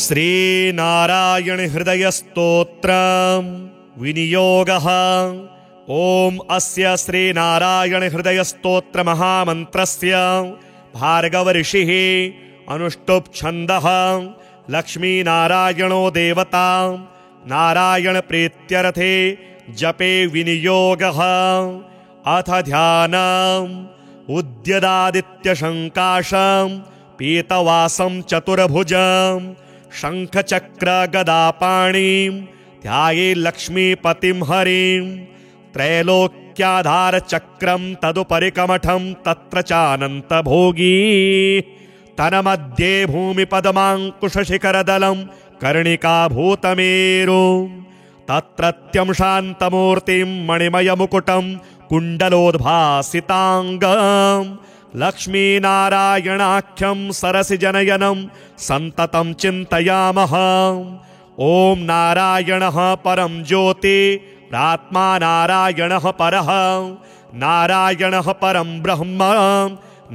श्रीनारायण हृदय स्तोत्रम् विनियोगः। ओम अस्य श्रीनारायण हृदय स्तोत्र महामन्त्रस्य भार्गव ऋषिः अनुष्टुप् छन्दः लक्ष्मीनारायणो देवता नारायण प्रीत्यर्थे जपे विनियोगः। अथ ध्यानम् उद्यदादित्य शङ्काशं पीतवासं चतुर्भुजं शङ्खचक्र गदापाणिं ध्याये लक्ष्मीपतिं हरिं त्रैलोक्याधार चक्रं तदुपरि कमठं तत्र चानन्तभोगी तन्मध्ये भूमिपद्माङ्कुशशिखरदलं कर्णिकाभूतमेरुं तत्रत्यं शान्तमूर्तिं मणिमयमुकुटं कुण्डलोद्भासिताङ्गं लक्ष्मीनारायणाख्यं सरसिजनयनं सन्ततं चिन्तयामः। ॐ नारायणः परं ज्योतिरात्मा नारायणः परः नारायणः परं ब्रह्म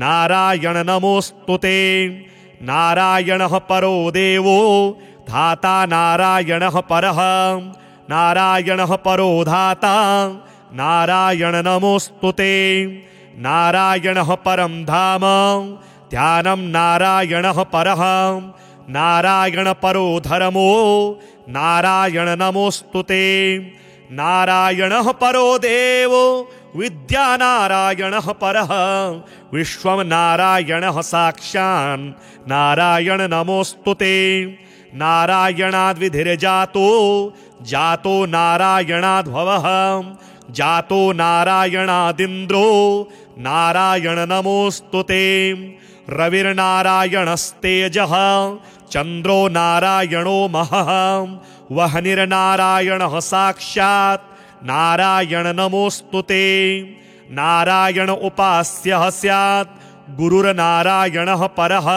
नारायण नमोऽस्तुते नारायणः परो देवो धाता नारायणः परः नारायणः परो धाता नारायण नमोऽस्तुते नारायणः परं धाम ध्यानं नारायणः परः नारायण परो धर्मो नारायण नमोऽस्तुते नारायणः परो देवो विद्या नारायणः परः विश्वं नारायणः साक्षान् नारायण नमोऽस्तुते नारायणाद्विधिर्जातो जातो नारायणाद्भवः जातो नारायणादिन्द्रो नारायण नमोऽस्तुते रविर्नारायणस्तेजः चन्द्रो नारायणो महः वह्निर्नारायणः साक्षात् नारायण नमोऽस्तुते नारायण उपास्यः स्यात् गुरुर्नारायणः परः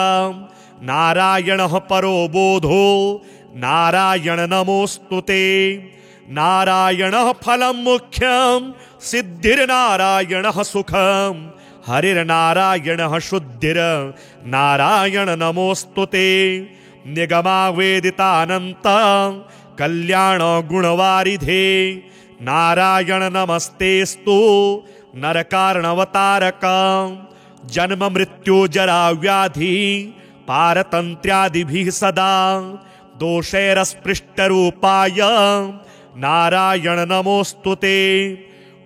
नारायणः परो बोधो नारायण नमोऽस्तुते नारायणः फलं मुख्यं सिद्धिर्नारायणः सुखं हरिर्नारायणः शुद्धिर्नारायण नमोऽस्तुते निगमावेदितानन्त कल्याण गुणवारिधे नारायण नमस्तेस्तु नरकार्णवतारक जन्म मृत्यु जरा व्याधि पारतन्त्र्यादिभिः सदा दोषैरस्पृष्टरूपाय नारायण नमोऽस्तुते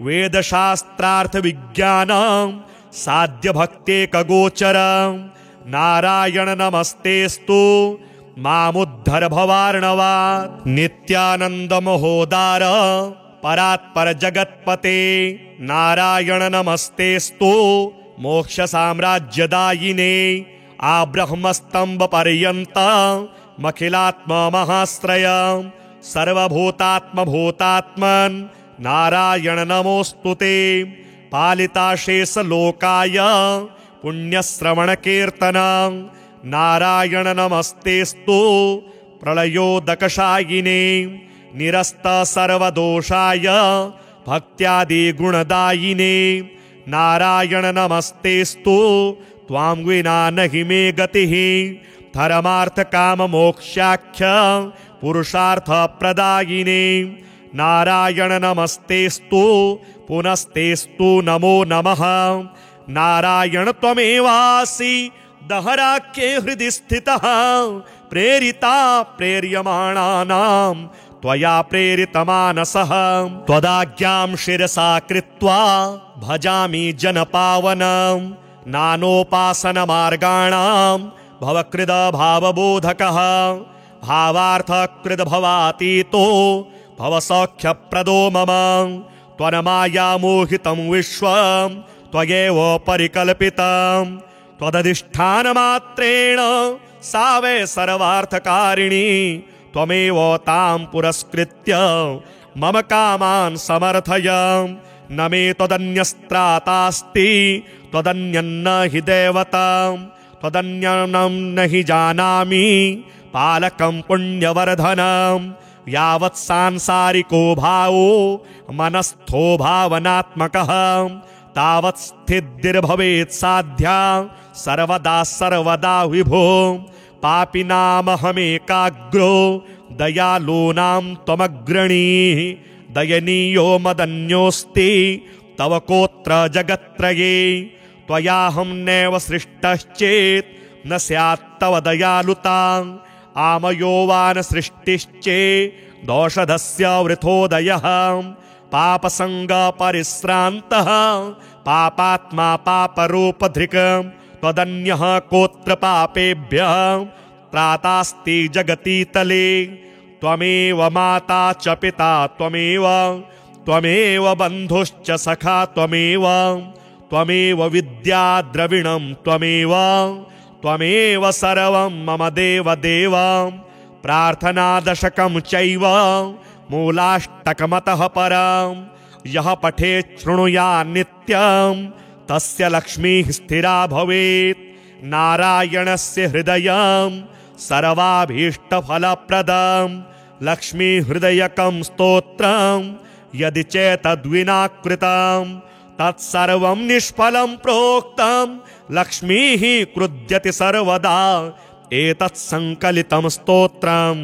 वेदशास्त्रार्थ विज्ञान साध्य भक्तेकगोचर नारायण नमस्तेस्तु मामुद्धर भवार्णवात् नित्यानंद महोदार परात्पर जगत्पते नारायण नमस्तेस्तु मोक्ष साम्राज्यदायिने आब्रह्मस्तंभ पर्यंत मखिलात्म महाश्रय सर्वभूतात्म भूतात्मन् नारायण नमोऽस्तुते पालिताशेष लोकाय पुण्यश्रवण कीर्तन नारायण नमस्तेस्तु प्रलयोदकशायिने निरस्त सर्वदोषाय भक्त्यादि गुणदायिने नारायण नमस्तेस्तु त्वां विना नहि मे गतिः धर्मार्थ काम मोक्षाख्य पुरुषार्थ प्रदायिने नारायण नमस्तेस्तु पुनस्तेस्तु नमो नमः नारायण त्वमेवासि दहराख्ये हृदि स्थितः प्रेरिता प्रेर्यमाणानां त्वया प्रेरितमानसः त्वदाज्ञां शिरसा कृत्वा भजामि जनपावनं नानोपासनमार्गाणां भवकृद भावबोधकः भावार्थकृद भवातीतो भवसौख्यप्रदो मम त्वन्मायामोहितं विश्वं त्वयैव परिकल्पितं त्वदधिष्ठानमात्रेण सा वै सर्वार्थकारिणी त्वमेव तां पुरस्कृत्य मम कामान् समर्थय न मे त्वदन्यस्त्रातास्ति त्वदन्यन्न हि दैवतं त्वदन्यं न हि जानामि पालकं पुण्यवर्धनं यावत् सांसारिको भावो मनस्थो भावनात्मकः तावत् स्थितिर्भवेत् साध्या सर्वदा सर्वदा विभो पापिनामहमेकाग्रो दयालूनां त्वमग्रणीः दयनीयो मदन्योऽस्ति तव कोत्र जगत्त्रये त्वयाहं नैव सृष्टश्चेत् न स्यात्तव दयालुता आमयो वा न सृष्टिश्चेत् दोषधस्य वृथोदयः पापसङ्गपरिश्रान्तः पापात्मा पापरूपधृक् त्वदन्यः कोत्र पापेभ्यः त्रातास्ति जगति तले त्वमेव माता च पिता त्वमेव बन्धुश्च सखा त्वमेव विद्या द्रविणं त्वमेव सर्वं मम देव प्रार्थनादशकं चैव मूलाष्टकमतः परं यः पठेत् शृणुयात् नित्यं तस्य लक्ष्मीः स्थिरा भवेत् नारायणस्य हृदयं सर्वाभीष्टफलप्रदं लक्ष्मीहृदयकं स्तोत्रं यदि चेतद्विना कृतं तत्सर्वं निष्फलं प्रोक्तं लक्ष्मीः क्रुध्यति सर्वदा एतत् संकलितं स्तोत्रं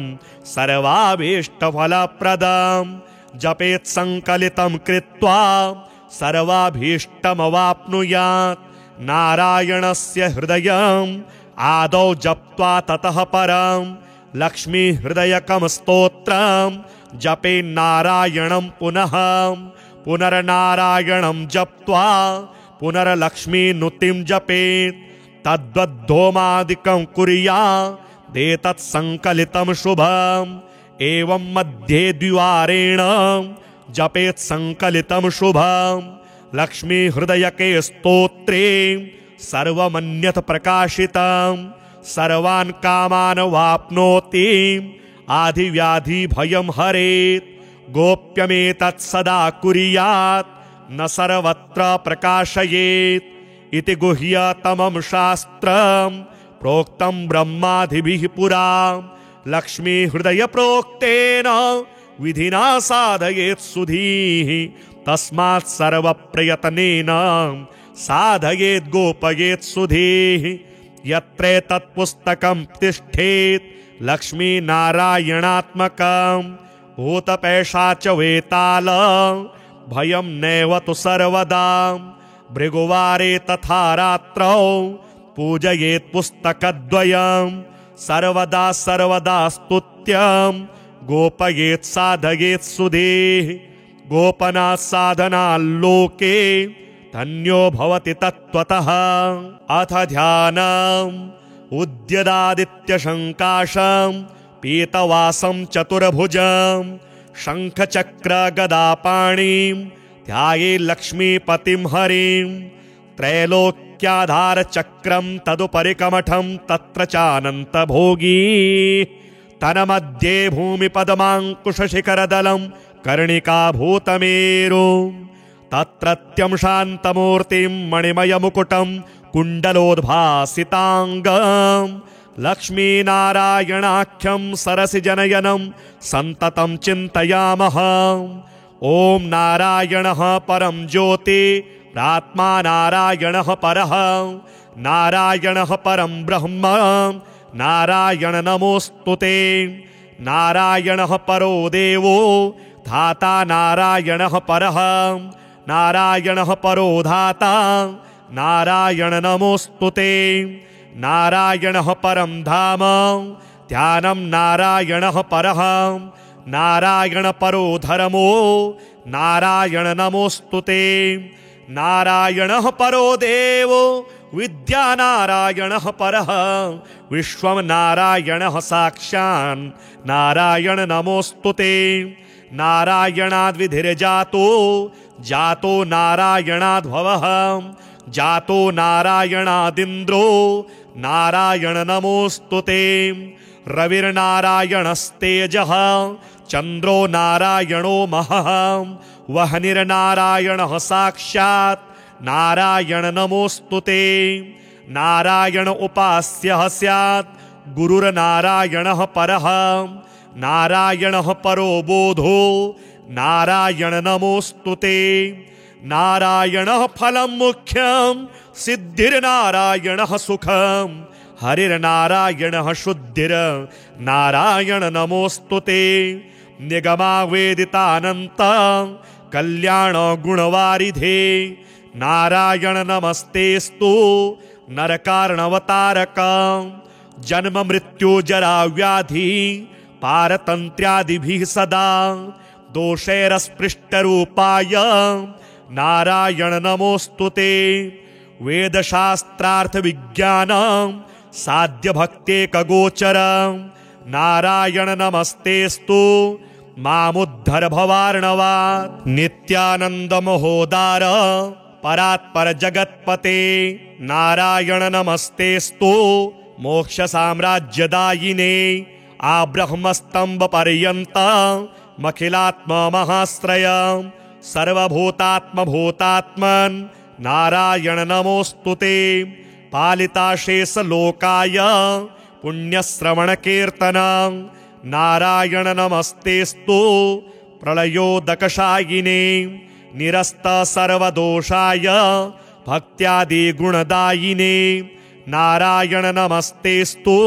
सर्वाभीष्टफलप्रदं जपेत् संकलितं कृत्वा सर्वाभीष्टमवाप्नुयात् नारायणस्य हृदयं आदौ जप्त्वा ततः परं लक्ष्मी हृदयकं स्तोत्रं जपेन्नारायणं पुनर्नारायणं जप्त्वा पुनर्लक्ष्मीनुतिं जपेत् तद्वद्धोमादिकं कुर्यादेतत् संकलितं शुभम् एवं मध्ये द्विवारेण जपेत् संकलितं शुभम् लक्ष्मी हृदयके स्तोत्रे सर्वमन्यत् प्रकाशितं सर्वान् कामान् वाप्नोति आधिव्याधि भयं हरेत् गोप्यमेतत् सदा कुर्यात् न सर्वत्र प्रकाशयेत् इति गुह्यतमं शास्त्रं प्रोक्तं ब्रह्मादिभिः पुरा लक्ष्मी हृदय प्रोक्तेन विधिना साधयेत् सुधीः तस्मात् सर्वप्रयत्नेन साधयेत् गोपयेत् सुधीः यत्रेतत् पुस्तकं तिष्ठेत् लक्ष्मी नारायणात्मकं भूतपैशाच वेताल भयं नैव तु सर्वदा भृगुवारे तथा रात्रौ पूजयेत् पुस्तकद्वयं सर्वदा स्तुत्यं गोपयेत् साधयेत् सुधीः गोपनात् साधनाल्लोके धन्यो भवति तत्त्वतः अथ ध्यानम् उद्यदादित्यशङ्काशं पीतवासं चतुर्भुजं शङ्खचक्रगदापाणिं ध्यायेत् लक्ष्मीपतिं हरिं त्रैलोक्याधारचक्रं तदुपरि कमठं तत्र चानन्तभोगी तन्मध्ये भूमिपद्माङ्कुशशिखरदलं कर्णिकाभूतमेरुं तत्रत्यं शान्तमूर्तिं मणिमयमुकुटं कुण्डलोद्भासिताङ्गं लक्ष्मीनारायणाख्यं सरसिजनयनं सन्ततं चिन्तयामः ॐ नारायणः परं ज्योतिरात्मा नारायणः परः नारायणः परं ब्रह्म नारायण नमोऽस्तुते नारायणः परो देवो धाता नारायणः परः नारायणः परो धाता नारायण नमोऽस्तुते नारायणः परं धाम ध्यानं नारायणः परः नारायण परो धर्मो नारायण नमोऽस्तुते नारायणः परो देवो विद्या नारायणः परः विश्वं नारायणः साक्षान् नारायण नमोऽस्तुते नारायणाद्विधिर्जातो जातो नारायणाद्भवः जातो नारायणादिन्द्रो नारायण नमोऽस्तुते रविर्नारायणस्तेजः चन्द्रो नारायणो महः वह्निर्नारायणः साक्षात् नारायण नमोऽस्तुते नारायण उपास्यः स्यात् गुरुर्नारायणः परः नारायणः परो बोधो नारायण नमोऽस्तुते नारायणः फलं मुख्यं सिद्धिर्नारायणः सुखं हरिर्नारायणः शुद्धिर्नारायण नमोऽस्तुते निगमावेदितानन्त कल्याण गुणवारिधे नारायण नमस्तेस्तु नरकारणवतारक जन्म मृत्यु जरा व्याधि पारतन्त्र्यादिभिः सदा दोषैरस्पृष्टरूपाय नारायण नमोऽस्तुते वेदशास्त्रार्थ विज्ञान साध्य भक्तेकगोचर नारायण नमस्तेस्तु मामुद्धर भवार्णवात् नित्यानंद महोदार परात्पर जगत्पते नारायण नमस्तेस्तु मोक्ष साम्राज्यदायिने आब्रह्मस्तंभ पर्यंत मखिलात्म महाश्रय सर्वभूतात्म भूतात्मन् नारायण नमोस्तुते पालिताशेष लोकाय पुण्यश्रवण कीर्तन नारायण नमस्तेस्तु प्रलयोदकशायिने निरस्त सर्वदोषाय भक्त्यादि गुणदायिने नारायण नमस्तेस्तु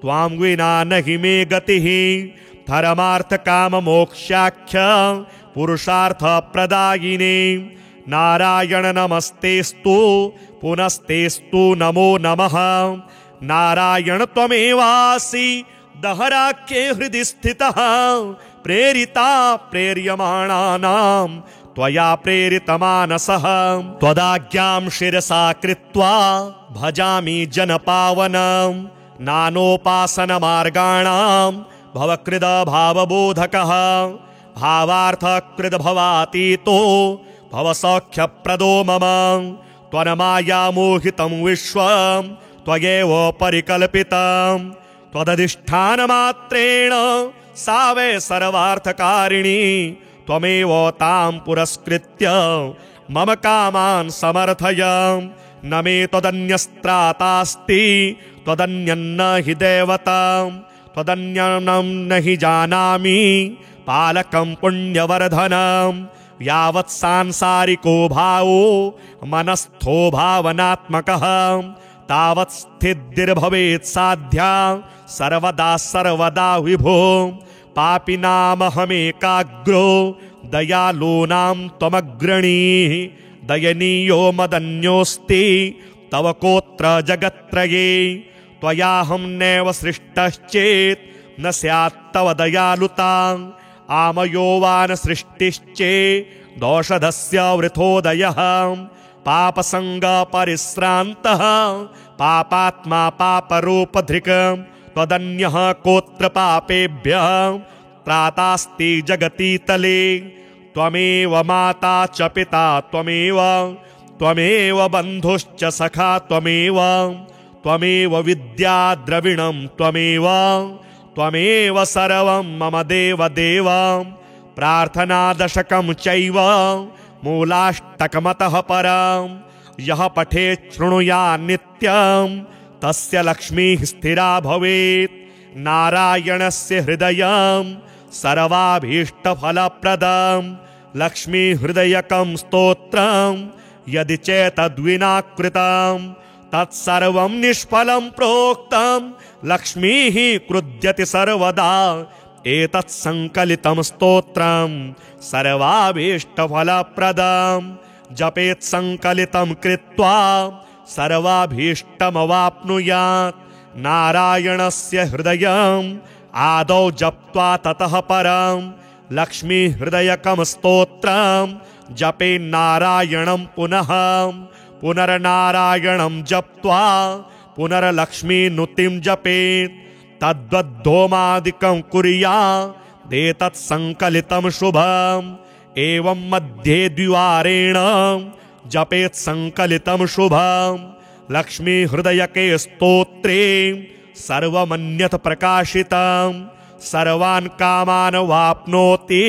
त्वां विना नहि मे गतिः धर्मार्थ काम मोक्षाख्य पुरुषार्थ प्रदायिने नारायण नमस्तेस्तु पुनस्तेस्तु नमो नमः नारायण त्वमेवासि दहराख्ये हृदि स्थितः प्रेरिता प्रेर्यमाणानां त्वया प्रेरितमानसः त्वदाज्ञां शिरसा कृत्वा भजामि जनपावनं नानोपासन मार्गाणां भवकृद भावबोधकः भावार्थकृद भवातीतो भवसौख्यप्रदो मम त्वन्माया मोहितं विश्वं त्वयैव परिकल्पितं त्वदधिष्ठानमात्रेण सा वै सर्वार्थकारिणी त्वमेव तां पुरस्कृत्य मम कामान् समर्थय न मे त्वदन्यस्त्रातास्ति त्वदन्यन्न हि दैवतं त्वदन्यं न हि जानामि पालकं पुण्यवर्धनं यावत् सांसारिको भावो मनस्थो भावनात्मकः तावत् स्थितिर्भवेत् साध्या सर्वदा सर्वदा विभो पापिनामहमेकाग्रो दयालूनां त्वमग्रणीः दयनीयो मदन्योऽस्ति तव कोत्र जगत्त्रये त्वयाहं नैव सृष्टश्चेत् न स्यात् तव दयालुता आमयो वा न सृष्टिश्चेत् दोषधस्य वृथोदयः पापसङ्गपरिश्रान्तः पापात्मा पापरूपधृक् त्वदन्यः कोत्र पापेभ्यः त्रातास्ति जगतीतले त्वमेव माता च पिता त्वमेव बन्धुश्च सखा त्वमेव विद्या द्रविणं त्वमेव सर्वं मम देव प्रार्थनादशकं चैव मूलाष्टकमतः परं यः पठेत् शृणुयात् नित्यं तस्य लक्ष्मीः स्थिरा भवेत् नारायणस्य हृदयं सर्वाभीष्टफलप्रदं लक्ष्मीहृदयकं स्तोत्रं यदि चेतद्विना कृतं तत्सर्वं निष्फलं प्रोक्तं लक्ष्मीः क्रुध्यति सर्वदा एतत् संकलितं स्तोत्रं सर्वाभीष्टफलप्रदं जपेत् संकलितं कृत्वा सर्वाभीष्टमवाप्नुयात् नारायणस्य हृदयं आदौ जप्त्वा ततः परं लक्ष्मीहृदयकं स्तोत्रं जपेन्नारायणं पुनः पुनर्नारायणं जप्त्वा पुनर्लक्ष्मीनुतिं जपेत् तद्वद्धोमादिकं कुर्यादेतत् संकलितं शुभम् एवं मध्ये द्विवारेण जपेत् संकलितं शुभम् लक्ष्मीहृदयके स्तोत्रे सर्वमन्यत् प्रकाशितं सर्वान् कामान् वाप्नोति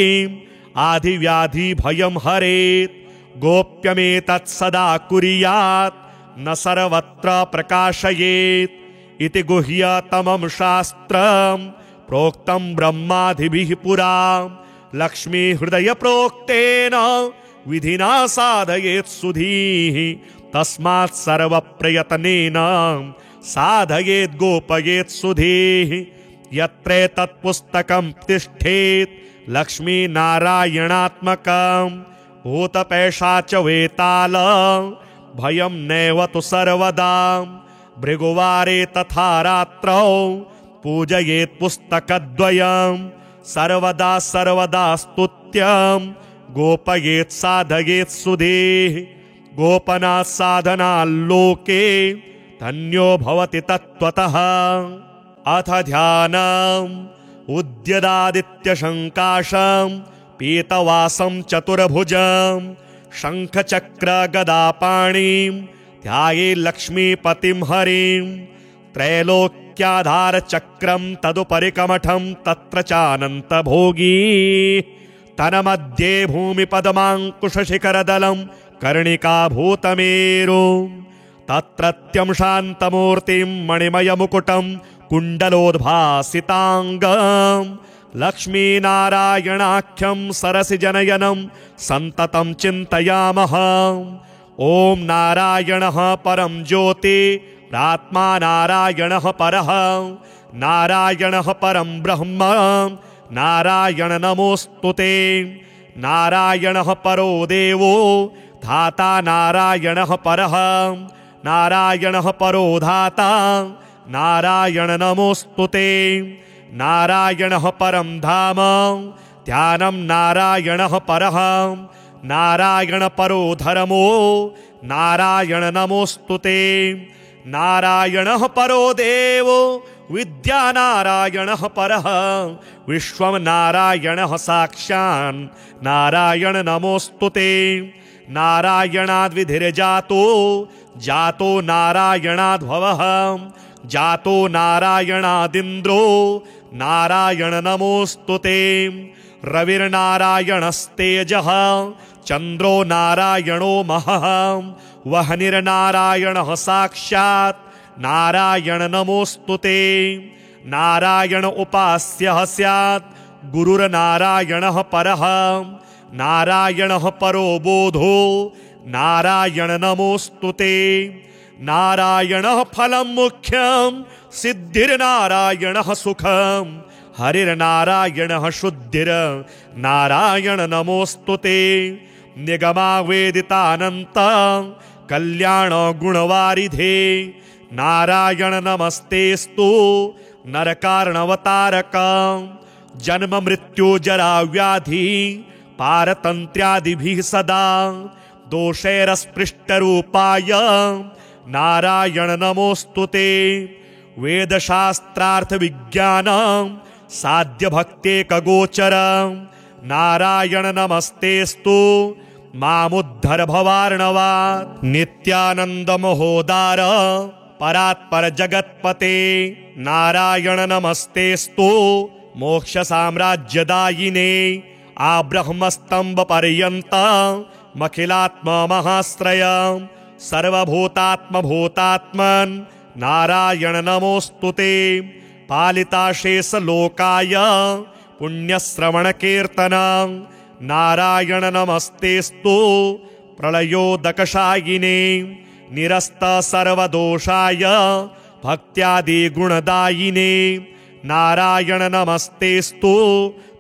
आधिव्याधि भयं हरेत् गोप्यमेतत् सदा कुर्यात् न सर्वत्र प्रकाशयेत् इति गुह्यतमं शास्त्रं प्रोक्तं ब्रह्मादिभिः पुरा लक्ष्मीहृदय प्रोक्तेन विधिना साधयेत् सुधीः तस्मात् सर्वप्रयत्नेन साधयेत् गोपयेत् सुधीः यत्रेतत्पुस्तकं तिष्ठेत् लक्ष्मीनारायणात्मकम् भूतपैशाच वेताल भयं नैव तु सर्वदा भृगुवारे तथा रात्रौ पूजयेत् पुस्तकद्वयं सर्वदा सर्वदा स्तुत्यं गोपयेत् साधयेत् सुधीः गोपनात् साधनाल्लोके धन्यो भवति तत्त्वतः अथ ध्यानम् उद्यदादित्यशङ्काशं पीतवासं चतुर्भुजं शङ्खचक्रगदापाणिं ध्यायेत् लक्ष्मीपतिं हरिं त्रैलोक्याधारचक्रं तदुपरि तत्र चानन्तभोगी तन्मध्ये भूमिपद्माङ्कुशशिखरदलं कर्णिकाभूतमेरुं तत्रत्यं शान्तमूर्तिं मणिमयमुकुटं कुण्डलोद्भासिताङ्गं लक्ष्मीनारायणाख्यं सरसिजनयनं सन्ततं चिन्तयामः ॐ नारायणः परं ज्योति प्रात्मा नारायणः परः नारायणः परं ब्रह्म नारायण नमोऽस्तुते नारायणः परो देवो धाता नारायणः परः नारायणः परो धाता नारायण नमोऽस्तुते नारायणः परं धाम ध्यानं नारायणः परः नारायण परो धर्मो नारायण नमोऽस्तुते नारायणः परो देवो विद्या नारायणः परः विश्वं नारायणः साक्षान् नारायण नमोऽस्तुते नारायणाद्विधिर्जातो जातो नारायणाद्भवः जातो नारायणादिन्द्रो नारायण नमोऽस्तुते रविर्नारायणस्तेजः चन्द्रो नारायणो महः वह्निर्नारायणः साक्षात् नारायण नमोऽस्तुते नारायण उपास्यः स्यात् गुरुर्नारायणः परः नारायणः परो बोधो नारायण नमोऽस्तुते नारायणः फलं मुख्यं सिद्धिर्नारायणः सुखं हरिर्नारायणः शुद्धिर्नारायण नमोऽस्तुते निगमावेदितानन्त कल्याण गुणवारिधे नारायण नमस्तेस्तु नरकारणवतारक जन्म मृत्यु जरा व्याधि पारतन्त्र्यादिभिः सदा दोषैरस्पृष्टरूपाय नारायण नमोऽस्तुते वेदशास्त्रार्थ विज्ञानं साध्य भक्तेकगोचर नारायण नमस्तेस्तु मामुद्धर भवार्णवात् नित्यानंद महोदार परात्पर जगत्पते नारायण नमस्तेस्तु मोक्ष साम्राज्यदायिने आब्रह्मस्तंभ पर्यंत मखिलात्म महाश्रय सर्वभूतात्म भूतात्मन् नारायण नमोस्तुते पालिताशेष लोकाय पुण्यश्रवण कीर्तन नारायण नमस्तेस्तु प्रलयोदकशायिने निरस्त सर्वदोषाय भक्त्यादि गुणदायिने नारायण नमस्तेस्तु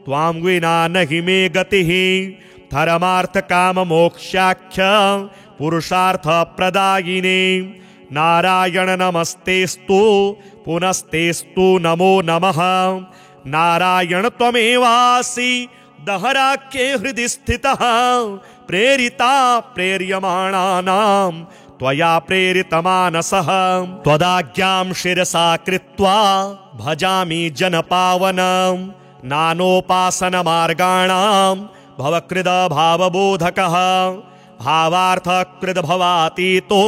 त्वां विना नहि मे गतिः धर्मार्थ काम मोक्षाख्य पुरुषार्थ प्रदायिने नारायण नमस्तेस्तु पुनस्तेस्तु नमो नमः नारायण त्वमेवासि दहराख्ये हृदि स्थितः प्रेरिता प्रेर्यमाणानां त्वया प्रेरितमानसः त्वदाज्ञां शिरसा कृत्वा भजामि जनपावनं नानोपासनमार्गाणां भवकृद भावबोधकः भावार्थकृद भवातीतो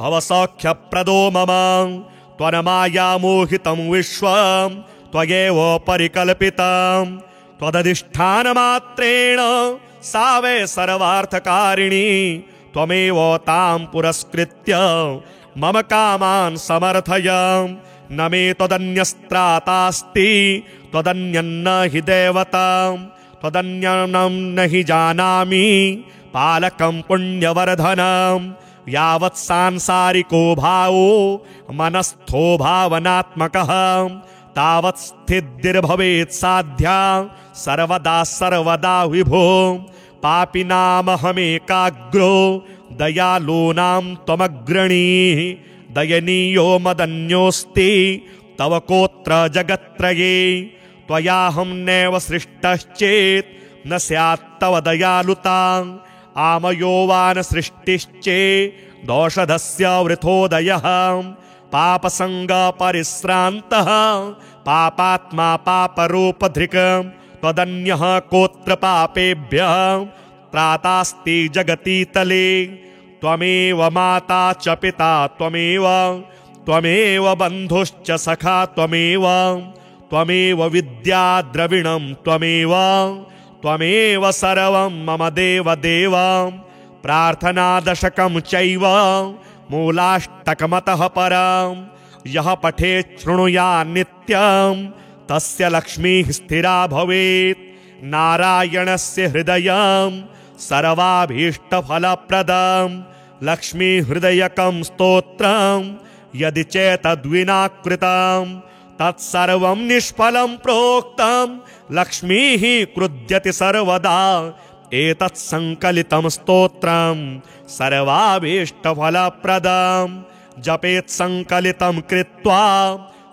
भवसौख्यप्रदो मम त्वन्मायामोहितं विश्वं त्वयैव परिकल्पितं त्वदधिष्ठानमात्रेण सा वै सर्वार्थकारिणी त्वमेव तां पुरस्कृत्य मम कामान् समर्थय न मे त्वदन्यस्त्रातास्ति त्वदन्यन्न हि दैवतं त्वदन्यं न हि जानामि पालकं पुण्यवर्धनं यावत् सांसारिको भावो मनस्थो भावनात्मकः तावत् स्थितिर्भवेत् साध्या सर्वदा सर्वदा विभो पापिनामहमेकाग्रो दयालूनां त्वमग्रणीः दयनीयो मदन्योऽस्ति तव कोत्र जगत्त्रये त्वयाहं नैव सृष्टश्चेत् न स्यात् तव दयालुता आमयो वा न सृष्टिश्चेत् दोषधस्य वृथोदयः पापसङ्गपरिश्रान्तः पापात्मा पापरूपधृक् त्वदन्यः कोत्र पापेभ्यः त्रातास्ति जगति तले त्वमेव माता च पिता त्वमेव बन्धुश्च सखा त्वमेव विद्या द्रविणं त्वमेव सर्वं मम देव प्रार्थनादशकं चैव मूलाष्टकमतः परं यः पठेत् शृणुयात् नित्यं तस्य लक्ष्मीः स्थिरा भवेत् नारायणस्य हृदयं सर्वाभीष्टफलप्रदं लक्ष्मीहृदयकं स्तोत्रं यदि चेतद्विना कृतं तत्सर्वं निष्फलं प्रोक्तं लक्ष्मीः क्रुध्यति सर्वदा एतत् संकलितं स्तोत्रं सर्वाभीष्टफलप्रदं जपेत् संकलितं कृत्वा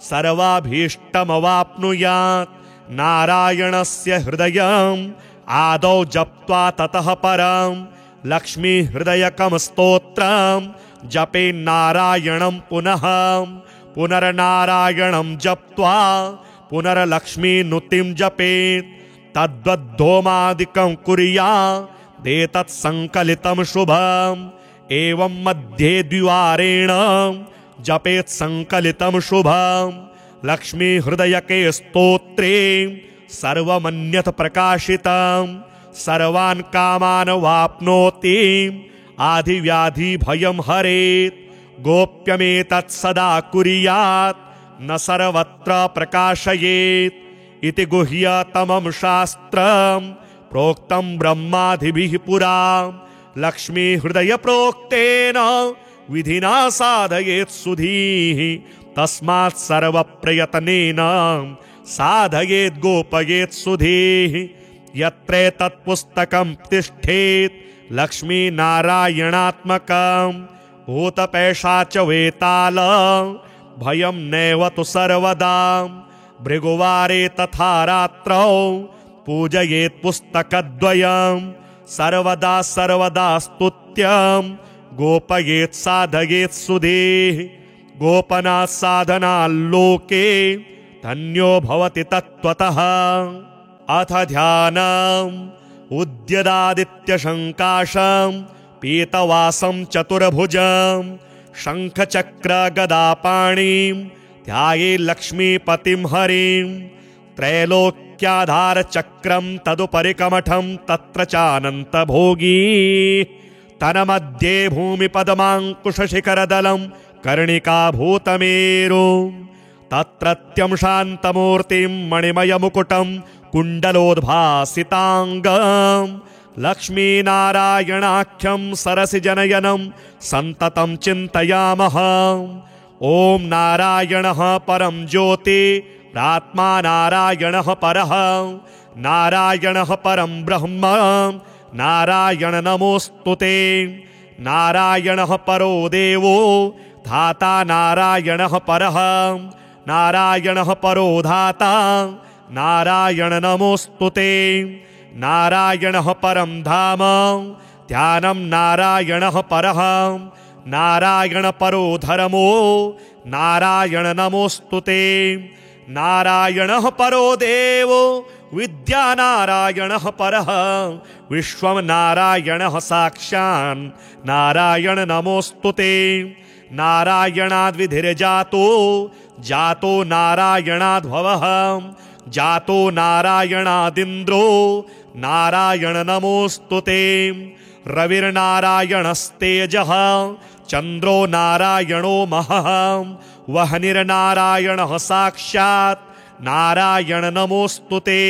सर्वाभीष्टमवाप्नुयात् नारायणस्य हृदयम् आदौ जप्त्वा ततः परं लक्ष्मीहृदयकं स्तोत्रं जपेन्नारायणं पुनर्नारायणं जप्त्वा पुनर्लक्ष्मीनुतिं जपेत् तद्वद्धोमादिकं कुर्यादेतत् संकलितं शुभम् एवं मध्ये द्विवारेण जपेत् संकलितं शुभम् लक्ष्मीहृदयके स्तोत्रे सर्वमन्यत् प्रकाशितं सर्वान् कामान् वाप्नोति आधिव्याधि भयं हरेत् गोप्यमेतत् सदा कुर्यात् न सर्वत्र प्रकाशयेत् इति गुह्यतमं शास्त्रं प्रोक्तं ब्रह्मादिभिः पुरा लक्ष्मीहृदय प्रोक्तेन विधिना साधयेत् सुधीः तस्मात् सर्वप्रयत्नेन साधयेत् गोपयेत् सुधीः यत्रेतत् पुस्तकं तिष्ठेत् लक्ष्मीनारायणात्मकं भूतपैशाच वेताल भयं नैव तु सर्वदा भृगुवारे तथा रात्रौ पूजयेत् पुस्तकद्वयं सर्वदा स्तुत्यं गोपयेत् साधयेत् सुधीः गोपनात् साधनाल्लोके धन्यो भवति तत्त्वतः अथ ध्यानम् उद्यदादित्यशङ्काशं पीतवासं चतुर्भुजं शङ्खचक्रगदापाणिं ध्यायेत् लक्ष्मीपतिं हरिं त्रैलोक्याधारचक्रं तदुपरिकमठं तत्र चानन्तभोगी तन्मध्ये भूमिपद्माङ्कुशशिखरदलं कर्णिकाभूतमेरुं तत्रत्यं शान्तमूर्तिं मणिमयमुकुटं कुण्डलोद्भासिताङ्गं लक्ष्मीनारायणाख्यं सरसिजनयनं सन्ततं चिन्तयामः ॐ नारायणः परं ज्योति प्रात्मा नारायणः परः नारायणः परं ब्रह्म नारायण नमोऽस्तुते नारायणः परो देवो धाता नारायणः परः नारायणः परो धाता नारायण नमोऽस्तुते नारायणः परं धाम ध्यानं नारायणः परः नारायण परो धर्मो नारायण नमोऽस्तुते नारायणः परो देवो विद्या नारायणः परः विश्वं नारायणः साक्षान् नारायण नमोऽस्तुते नारायणाद्विधिर्जातो जातो नारायणाद्भवः जातो नारायणादिन्द्रो नारायण नमोऽस्तुते रविर्नारायणस्तेजः चन्द्रो नारायणो महः वह्निर्नारायणः साक्षात् नारायण नमोऽस्तुते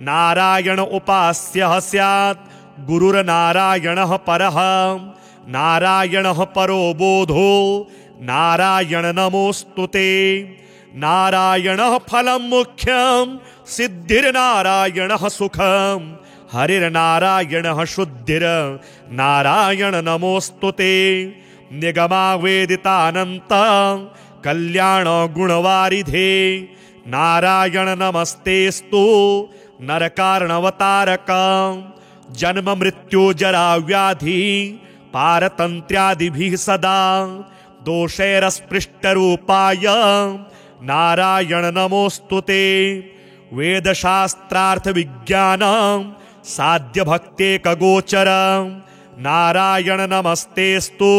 नारायण उपास्यः स्यात् गुरुर्नारायणः परः नारायणः परो बोधो नारायण नमोस्तुते। नारायणः फलं मुख्यं सिद्धिर्नारायणः सुखं हरिर्नारायणः शुद्धिर् नारायण नमोस्तुते। निगमावेदितानन्त कल्याण गुणवारिधे नारायण नमस्तेस्तु नरकारणवतारक। जन्म मृत्यु जरा व्याधि पारतन्त्र्यादिभिः सदा दोषैरस्पृष्टरूपाय नारायण नमोस्तुते। वेदशास्त्रार्थ विज्ञान साध्य भक्तेकगोचर नारायण नमस्तेस्तु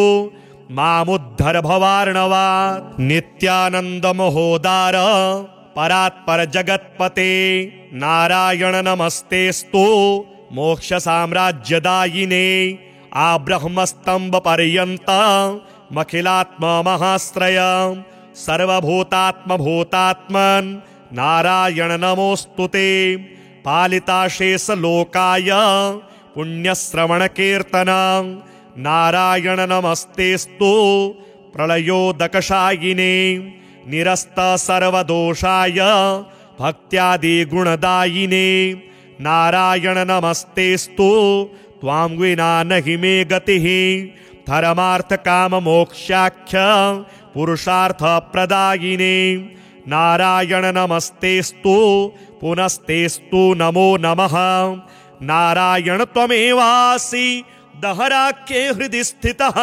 मामुद्धर भवार्णवात्। नित्यानंद महोदार परात्पर जगत्पते नारायण नमस्तेस्तु मोक्ष साम्राज्यदायिने। आब्रह्मस्तंभ पर्यन्तमखिलात्म महाश्रय सर्वभूतात्म भूतात्मन् नारायण नमोस्तुते। पालिताशेष लोकाय पुण्यश्रवण कीर्तन नारायण नमस्तेस्तु प्रलयोदकशायिने। निरस्त सर्वदोषाय भक्त्यादि गुणदायिने नारायण नमस्तेस्तु त्वां विना नहि मे गतिः। धर्मार्थ काम मोक्षाख्य पुरुषार्थ प्रदायिने नारायण नमस्तेस्तु पुनस्तेस्तु नमो नमः। नारायण त्वमेवासि दहराख्ये हृदि स्थितः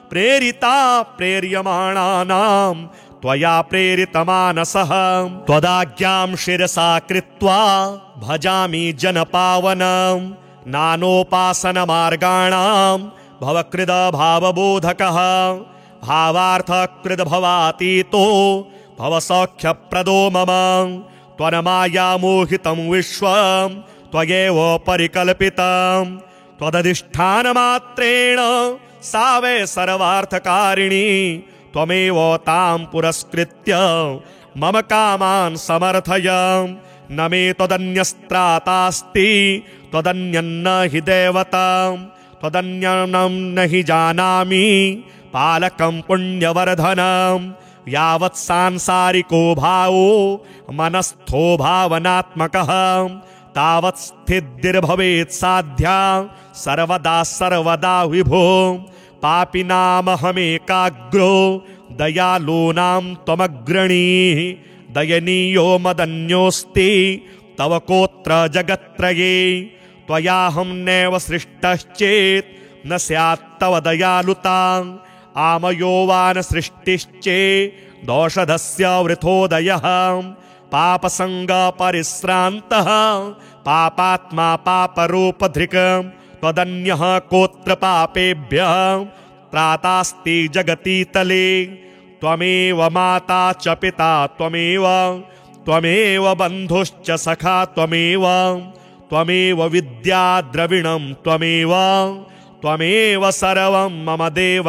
प्रेरिता प्रेर्यमाणानां त्वया प्रेरितमानसः। त्वदाज्ञां शिरसा कृत्वा भजामि जनपावनं नानोपासनमार्गाणां भवकृद भावबोधकः। भावार्थकृद भवातीतो भवसौख्यप्रदो मम। त्वन्मायामोहितं विश्वं त्वयैव परिकल्पितं त्वदधिष्ठानमात्रेण सा वै सर्वार्थकारिणी। त्वमेव तां पुरस्कृत्य मम कामान् समर्थय। न मे त्वदन्यस्त्रातास्ति त्वदन्यन्न हि दैवतं त्वदन्यं न हि जानामि पालकं पुण्यवर्धनं। यावत् सांसारिको भावो मनस्थो भावनात्मकः तावत् स्थितिर्भवेत् साध्या सर्वदा सर्वदा विभो। पापिनामहमेकाग्रो दयालूनां त्वमग्रणीः। दयनीयो मदन्योऽस्ति तव कोत्र जगत्त्रये। त्वयाहं नैव सृष्टश्चेत् न स्यात् तव दयालुता। आमयो वा न सृष्टिश्चेत् दोषधस्य वृथोदयः। पापसंग परिश्रान्तः पापात्मा पापरूपधृक्। त्वदन्यः कोत्र पापेभ्यः त्रातास्ति जगतीतले। त्वमेव माता च पिता त्वमेव बन्धुश्च सखा त्वमेव विद्या द्रविणं त्वमेव सर्वं मम देव।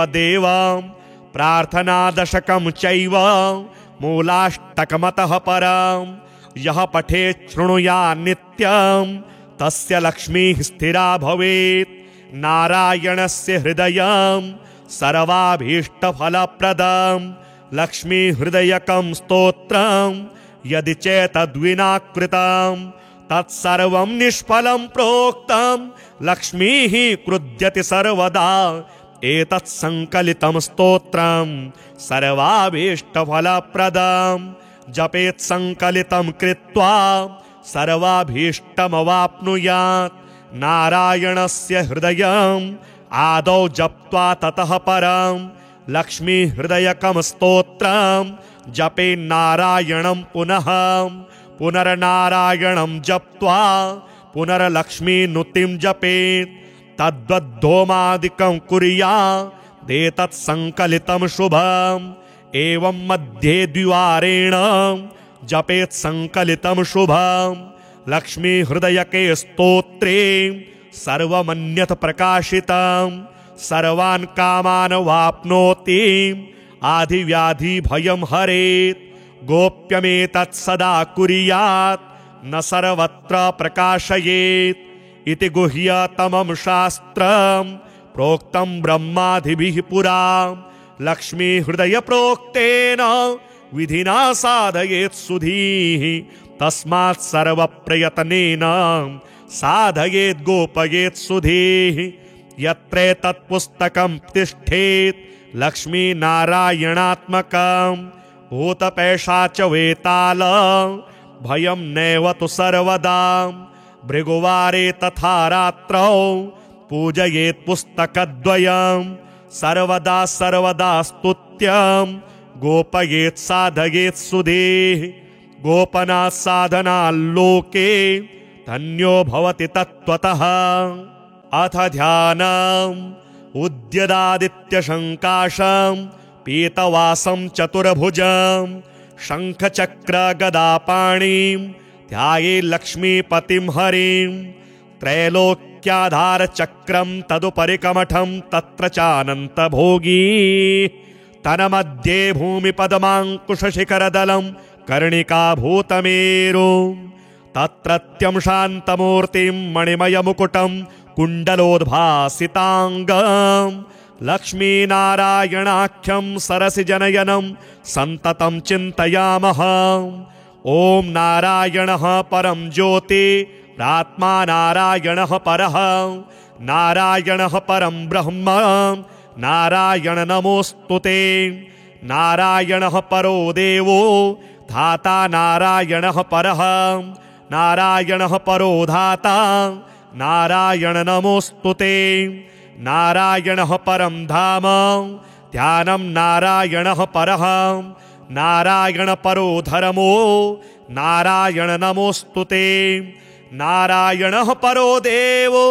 प्रार्थनादशकं चैव मूलाष्टकमतः परं यः पठेत् शृणुयात् नित्यं तस्य लक्ष्मीः स्थिरा भवेत्। नारायणस्य हृदयं सर्वाभीष्टफलप्रदं लक्ष्मी हृदयकं स्तोत्रं यदि चेतद्विना कृतं तत्सर्वं निष्फलं प्रोक्तं। लक्ष्मीः क्रुध्यति सर्वदा एतत् संकलितं स्तोत्रं सर्वाभीष्टफलप्रदं। जपेत् संकलितं कृत्वा सर्वाभीष्टमवाप्नुयात्। नारायणस्य हृदयं आदौ जप्त्वा ततः परं लक्ष्मी हृदयकं स्तोत्रं जपेन्नारायणं पुनः। पुनर्नारायणं जप्त्वा पुनर्लक्ष्मीनुतिं जपेत्। तद्वद्धोमादिकं कुर्यादेतत् संकलितं शुभम्। एवं मध्ये द्विवारेण जपेत् संकलितं शुभम्। लक्ष्मी हृदयके स्तोत्रे सर्वमन्यत् प्रकाशितं। सर्वान् कामान् वाप्नोति आधिव्याधि भयं हरेत्। गोप्यमेतत् सदा कुर्यात् न सर्वत्र प्रकाशयेत्। इति गुह्यतमं शास्त्रं प्रोक्तं ब्रह्मादिभिः पुरा लक्ष्मी हृदय प्रोक्तेन विधिना साधयेत् सुधीः तस्मात् सर्वप्रयत्नेन साधयेत् गोपयेत् सुधीः यत्रे तत्पुस्तकं तिष्ठेत् लक्ष्मी नारायणात्मकं भूतपैशाच वेताल भयं नैव तु सर्वदा भृगुवारे तथा रात्रौ पूजयेत् पुस्तकद्वयं सर्वदा सर्वदा स्तुत्यं गोपयेत् साधयेत् सुधीः गोपनात् साधनाल्लोके धन्यो भवति तत्त्वतः अथ ध्यानम् उद्यदादित्यशङ्काशं पीतवासं चतुर्भुजं शङ्खचक्रगदापाणिं ध्यायेत् लक्ष्मीपतिं हरिं त्रैलोक्याधारचक्रं तदुपरि कमठं तत्र चानन्तभोगी तन्मध्ये भूमिपद्माङ्कुशशिखरदलं कर्णिकाभूतमेरुं तत्रत्यं शान्तमूर्तिं मणिमयमुकुटं कुण्डलोद्भासिताङ्गं लक्ष्मीनारायणाख्यं सरसिजनयनं सन्ततं चिन्तयामः ॐ नारायणः परं ज्योतिरात्मा नारायणः परः नारायणः परं ब्रह्म नारायण नमोऽस्तुते नारायणः परो देवो धाता नारायणः परः नारायणः परो धाता नारायण नमोऽस्तुते नारायणः परं धाम ध्यानं नारायणः परः नारायण परो धर्मो नारायण नमोऽस्तुते नारायणः परो देवो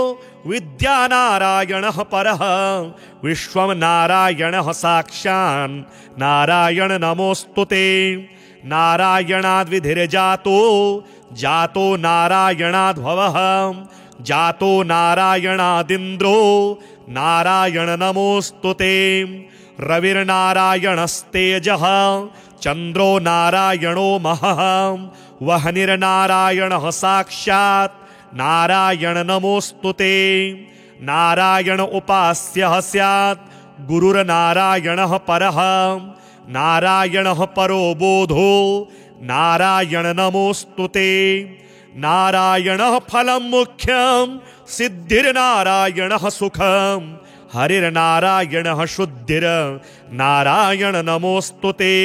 विद्या नारायणः परः विश्वं नारायणः साक्षान् नारायण नमोऽस्तुते नारायणाद्विधिर्जातो जातो नारायणाद्भवः जातो नारायणादिन्द्रो नारायण नमोऽस्तुते रविर्नारायणस्तेजः चन्द्रो नारायणो महः वह्निर्नारायणः साक्षात् नारायण नमोऽस्तुते नारायण उपास्यः स्यात् गुरुर्नारायणः परः नारायणः परो बोधो नारायण नमोऽस्तुते नारायणः फलं मुख्यं सिद्धिर्नारायणः सुखं हरिर्नारायणः शुद्धिर्नारायण नमोऽस्तुते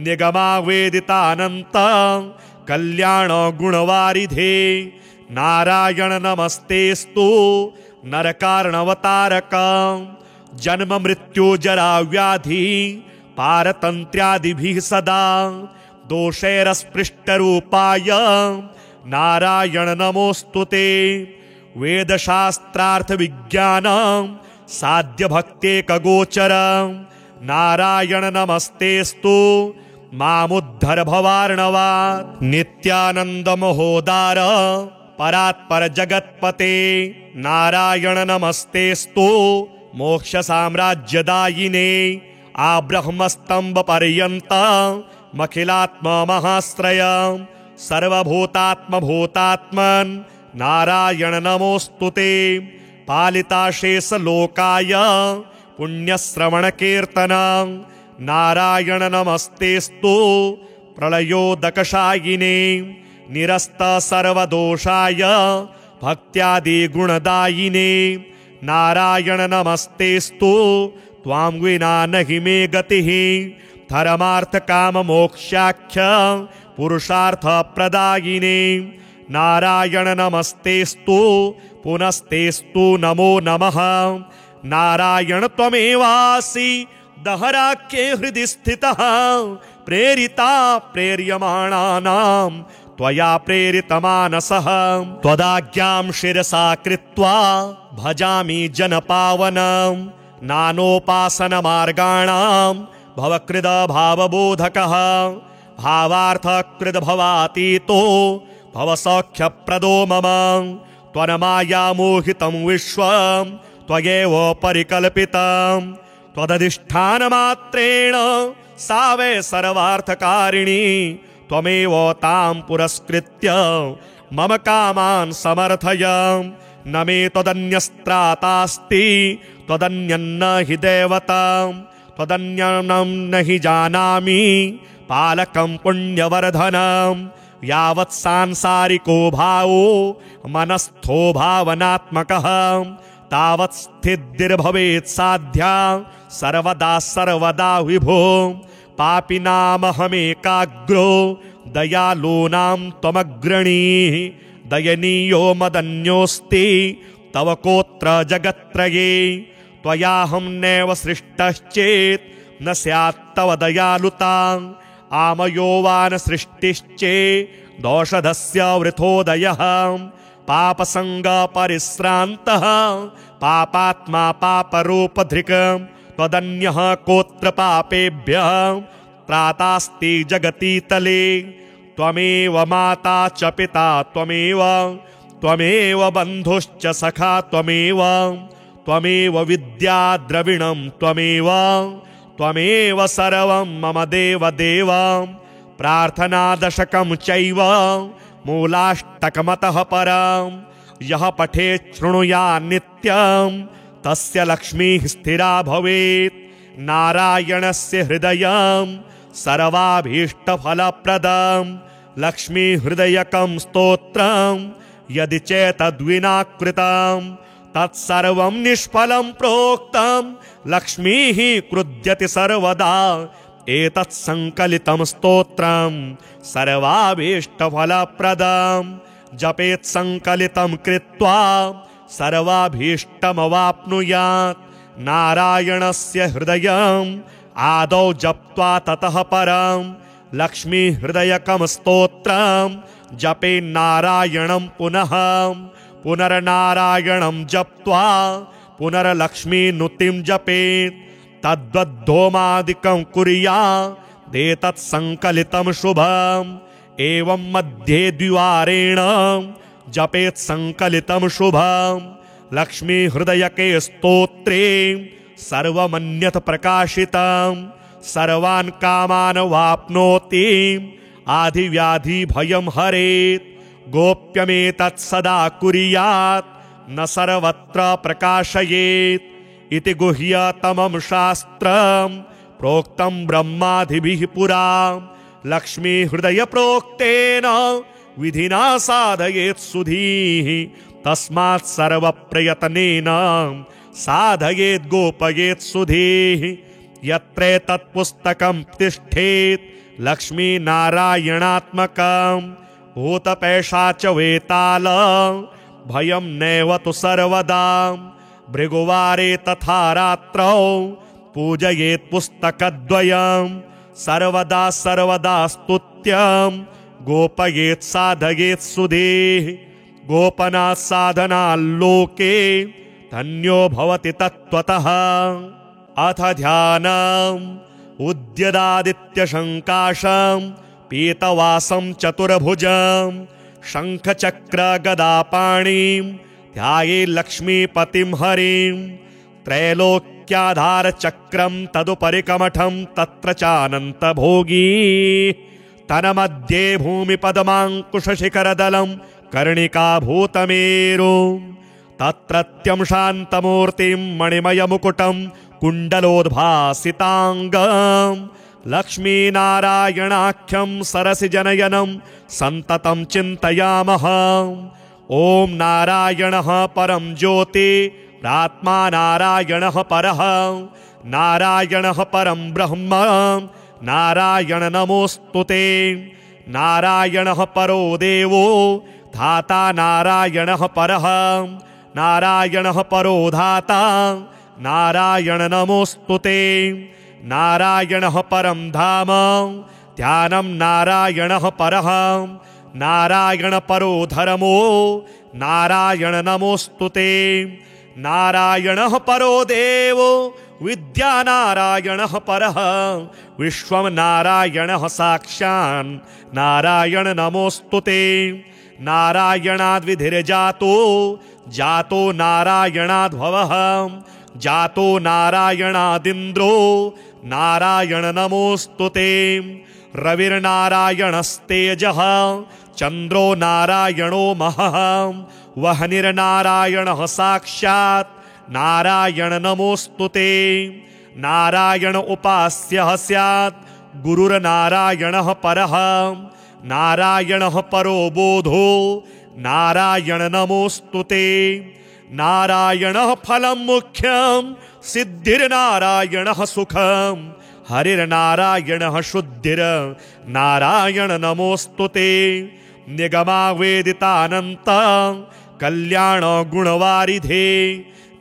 निगमावेदितानन्त कल्याण गुणवारिधे नारायण नमस्तेस्तु नरकार्णवतारक जन्म मृत्यु जरा व्याधि पारतन्त्र्यादिभिः सदा दोषैरस्पृष्टरूपाय नारायण नमोऽस्तुते वेदशास्त्रार्थ विज्ञान साध्य भक्तेकगोचर नारायण नमस्तेस्तु मामुद्धर भवार्णवात् नित्यानंद महोदार परात्पर जगत्पते नारायण नमस्तेस्तु मोक्ष साम्राज्यदायिने आब्रह्मस्तंभ पर्यंत मखिलात्मा महाश्रय सर्वभूतात्म भूतात्मन् नारायण नमोस्तुते पालिताशेष लोकाय पुण्यश्रवण कीर्तन नारायण नमस्तेस्तु प्रलयोदकशायिने निरस्त सर्वदोषाय भक्त्यादि गुणदायिने नारायण नमस्तेस्तु त्वां विना नहि मे गतिः धर्मार्थ काम मोक्षाख्य पुरुषार्थ प्रदायिने नारायण नमस्तेस्तु पुनस्तेस्तु नमो नमः नारायण त्वमेवासि दहराख्ये हृदि स्थितः प्रेरिता प्रेर्यमाणानां त्वया प्रेरितमानसः त्वदाज्ञां शिरसा कृत्वा भजामि जनपावनं नानोपासन मार्गाणां भवकृद भावबोधकः भावार्थकृद भवातीतो भवसौख्यप्रदो मम त्वन्माया मोहितं विश्वं त्वयैव परिकल्पितं त्वदधिष्ठानमात्रेण सा वै सर्वार्थकारिणी त्वमेव तां पुरस्कृत्य मम कामान् समर्थय न मे त्वदन्यस्त्रातास्ति त्वदन्यन्न हि देवताम् त्वदन्यनं न हि जानामि पालकं पुण्यवर्धनम् यावत् सांसारिको भावो मनस्थो भावनात्मकः तावत् स्थितिर्भवेत् साध्या सर्वदा सर्वदा विभो पापिनामहमेकाग्रो दयालूनां त्वमग्रणीः दयनीयो मदन्योऽस्ति तव कोत्र जगत्त्रये त्वयाहं नैव सृष्टश्चेत् न स्यात् तव दयालुता आमयो वा न सृष्टिश्चेत् दोषधस्य वृथोदयः पापसङ्गपरिश्रान्तः पापात्मा पापरूपधृक् त्वदन्यः कोत्र पापेभ्यः त्रातास्ति जगति तले त्वमेव माता च पिता त्वमेव बन्धुश्च सखा त्वमेव विद्या द्रविणं त्वमेव सर्वं मम देव प्रार्थनादशकं चैव मूलाष्टकमतः परं यः पठेत् शृणुयात् नित्यं तस्य लक्ष्मीः स्थिरा भवेत् नारायणस्य हृदयं सर्वाभीष्टफलप्रदं लक्ष्मीहृदयकं स्तोत्रं यदि चेतद्विना कृतं तत्सर्वं निष्फलं प्रोक्तं लक्ष्मीः क्रुध्यति सर्वदा एतत् संकलितं स्तोत्रं सर्वाभीष्टफलप्रदं जपेत् संकलितं कृत्वा सर्वाभीष्टमवाप्नुयात् नारायणस्य हृदयम् आदौ जप्त्वा ततः परं लक्ष्मी हृदयकं स्तोत्रं जपे नारायणं पुनर्नारायणं जप्त्वा पुनर्लक्ष्मीनुतिं जपेत् तद्वद्धोमादिकं कुर्यादेतत् संकलितं शुभम् एवं मध्ये द्विवारेण जपेत् संकलितं शुभम् लक्ष्मी हृदयके स्तोत्रे सर्वमन्यत् प्रकाशितं सर्वान् कामान् वाप्नोति आधिव्याधि भयं हरेत् गोप्यमेतत् सदा कुर्यात् न सर्वत्र प्रकाशयेत् इति गुह्यतमं शास्त्रं प्रोक्तं ब्रह्मादिभिः पुरा लक्ष्मी हृदय प्रोक्तेन विधिना साधयेत् सुधीः तस्मात् सर्वप्रयत्नेन साधयेत् गोपयेत् सुधीः यत्रेतत् पुस्तकं तिष्ठेत् लक्ष्मीनारायणात्मकं भूतपैशाच वेताल भयं नैव तु सर्वदा भृगुवारे तथा रात्रौ पूजयेत् पुस्तकद्वयं सर्वदा सर्वदा स्तुत्यं गोपयेत् साधयेत् सुधीः गोपनात् साधनाल्लोके धन्यो भवति तत्त्वतः अथ ध्यानम् उद्यदादित्यशङ्काशं पीतवासं चतुर्भुजं शङ्खचक्रगदापाणिं ध्यायेत् लक्ष्मीपतिं हरिं त्रैलोक्याधारचक्रं तदुपरि तत्र चानन्तभोगी तन्मध्ये भूमिपद्माङ्कुशशिखरदलं कर्णिकाभूतमेरुं तत्रत्यं शान्तमूर्तिं मणिमयमुकुटं कुण्डलोद्भासिताङ्गं लक्ष्मीनारायणाख्यं सरसिजनयनं सन्ततं चिन्तयामः ॐ नारायणः परं ज्योतिरात्मा नारायणः परः नारायणः परं ब्रह्म नारायण नमोऽस्तुते नारायणः परो देवो धाता नारायणः परः नारायणः परो धाता नारायण नमोऽस्तुते नारायणः परं धाम ध्यानं नारायणः परः नारायण परो धर्मो नारायण नमोऽस्तुते नारायणः परो देवो विद्या नारायणः परः विश्वं नारायणः साक्षान् नारायण नमोऽस्तुते नारायणाद्विधिर्जातो जातो नारायणाद्भवः जातो नारायणादिन्द्रो नारायण नमोऽस्तुते रविर्नारायणस्तेजः चन्द्रो नारायणो महः वह्निर्नारायणः साक्षात् नारायण नमोऽस्तुते। नारायण उपास्यः स्यात् गुरुर्नारायणः परः नारायणः परो बोधो नारायण नमोऽस्तुते। नारायणः फलं मुख्यं सिद्धिर्नारायणः सुखं हरिर्नारायणः शुद्धिर्नारायण नमोऽस्तुते। निगमावेदितानन्त कल्याण गुणवारिधे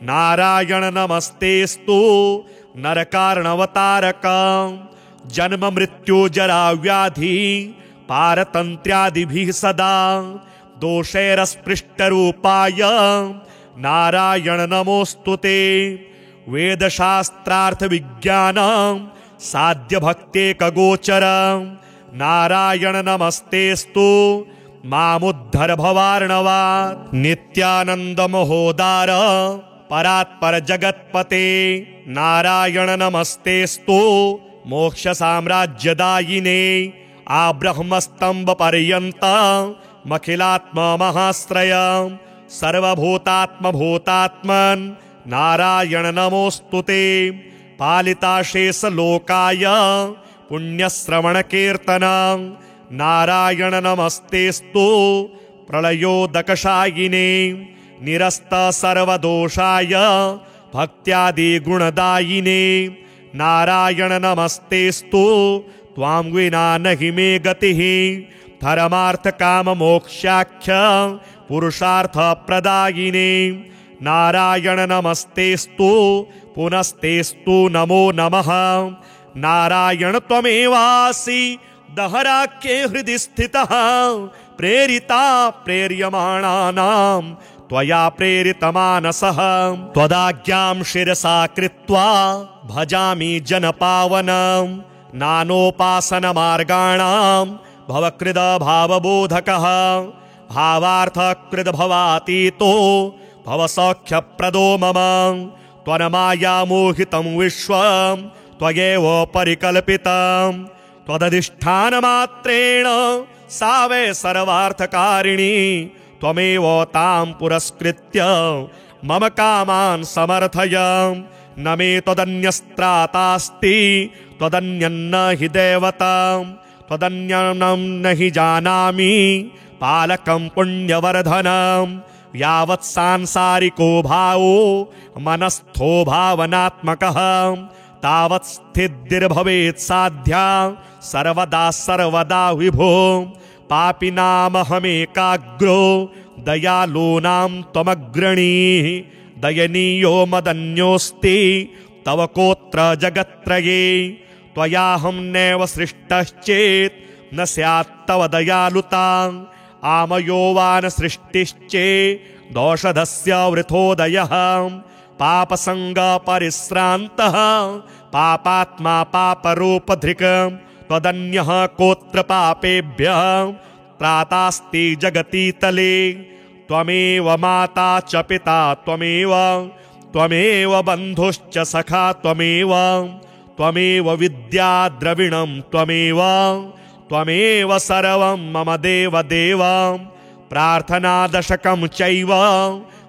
नारायण नमस्तेस्तु नरकारणवतारक। जन्म मृत्यु जरा व्याधि पारतन्त्र्यादिभिः सदा दोषैरस्पृष्टरूपाय नारायण नमोऽस्तुते। वेदशास्त्रार्थ विज्ञान साध्य भक्तेकगोचर नारायण नमस्तेस्तु मामुद्धर भवार्णवात्। नित्यानंद महोदार परात्पर जगत्पते नारायण नमस्तेस्तु मोक्ष साम्राज्यदायिने। आब्रह्मस्तंभ पर्यंत मखिलात्मा महाश्रय सर्वभूतात्म भूतात्मन् नारायण नमोऽस्तुते। पालिताशेष लोकाय पुण्यश्रवण कीर्तन नारायण नमस्तेस्तु प्रलयोदकशायिने। निरस्त सर्वदोषाय भक्त्यादि गुणदायिने नारायण नमस्तेस्तु त्वां विना नहि मे गतिः। धर्मार्थ काम मोक्षाख्य पुरुषार्थ प्रदायिने नारायण नमस्तेस्तु पुनस्तेस्तु नमो नमः। नारायण त्वमेवासि दहराख्ये हृदि स्थितः प्रेरिता प्रेर्यमाणानां त्वया प्रेरितमानसः। त्वदाज्ञां शिरसा कृत्वा भजामि जनपावनं नानोपासनमार्गाणां भवकृद भावबोधकः। भावार्थकृद भवातीतो भवसौख्यप्रदो मम। त्वन्मायामोहितं विश्वं त्वयैव परिकल्पितं। त्वदधिष्ठानमात्रेण सा वै सर्वार्थकारिणी। त्वमेव तां पुरस्कृत्य मम कामान् समर्थय। न मे त्वदन्यस्त्रातास्ति त्वदन्यन्न हि दैवतं। त्वदन्यं न हि जानामि पालकं पुण्यवर्धनं। यावत् सांसारिको भावो मनस्थो भावनात्मकः तावत् स्थितिर्भवेत् साध्या सर्वदा सर्वदा विभो। पापिनामहमेकाग्रो दयालूनां त्वमग्रणीः। दयनीयो मदन्योऽस्ति तव कोत्र जगत्त्रये। त्वयाहं नैव सृष्टश्चेत् न स्यात् तव दयालुता। आमयो वा न सृष्टिश्चेत् दोषधस्य वृथोदयः। पापसङ्गपरिश्रान्तः पापात्मा पापरूपधृक्। त्वदन्यः कोत्र पापेभ्यः त्रातास्ति जगतीतले। त्वमेव माता च पिता त्वमेव बन्धुश्च सखा त्वमेव विद्या द्रविणं त्वमेव सर्वं मम देव। प्रार्थनादशकं चैव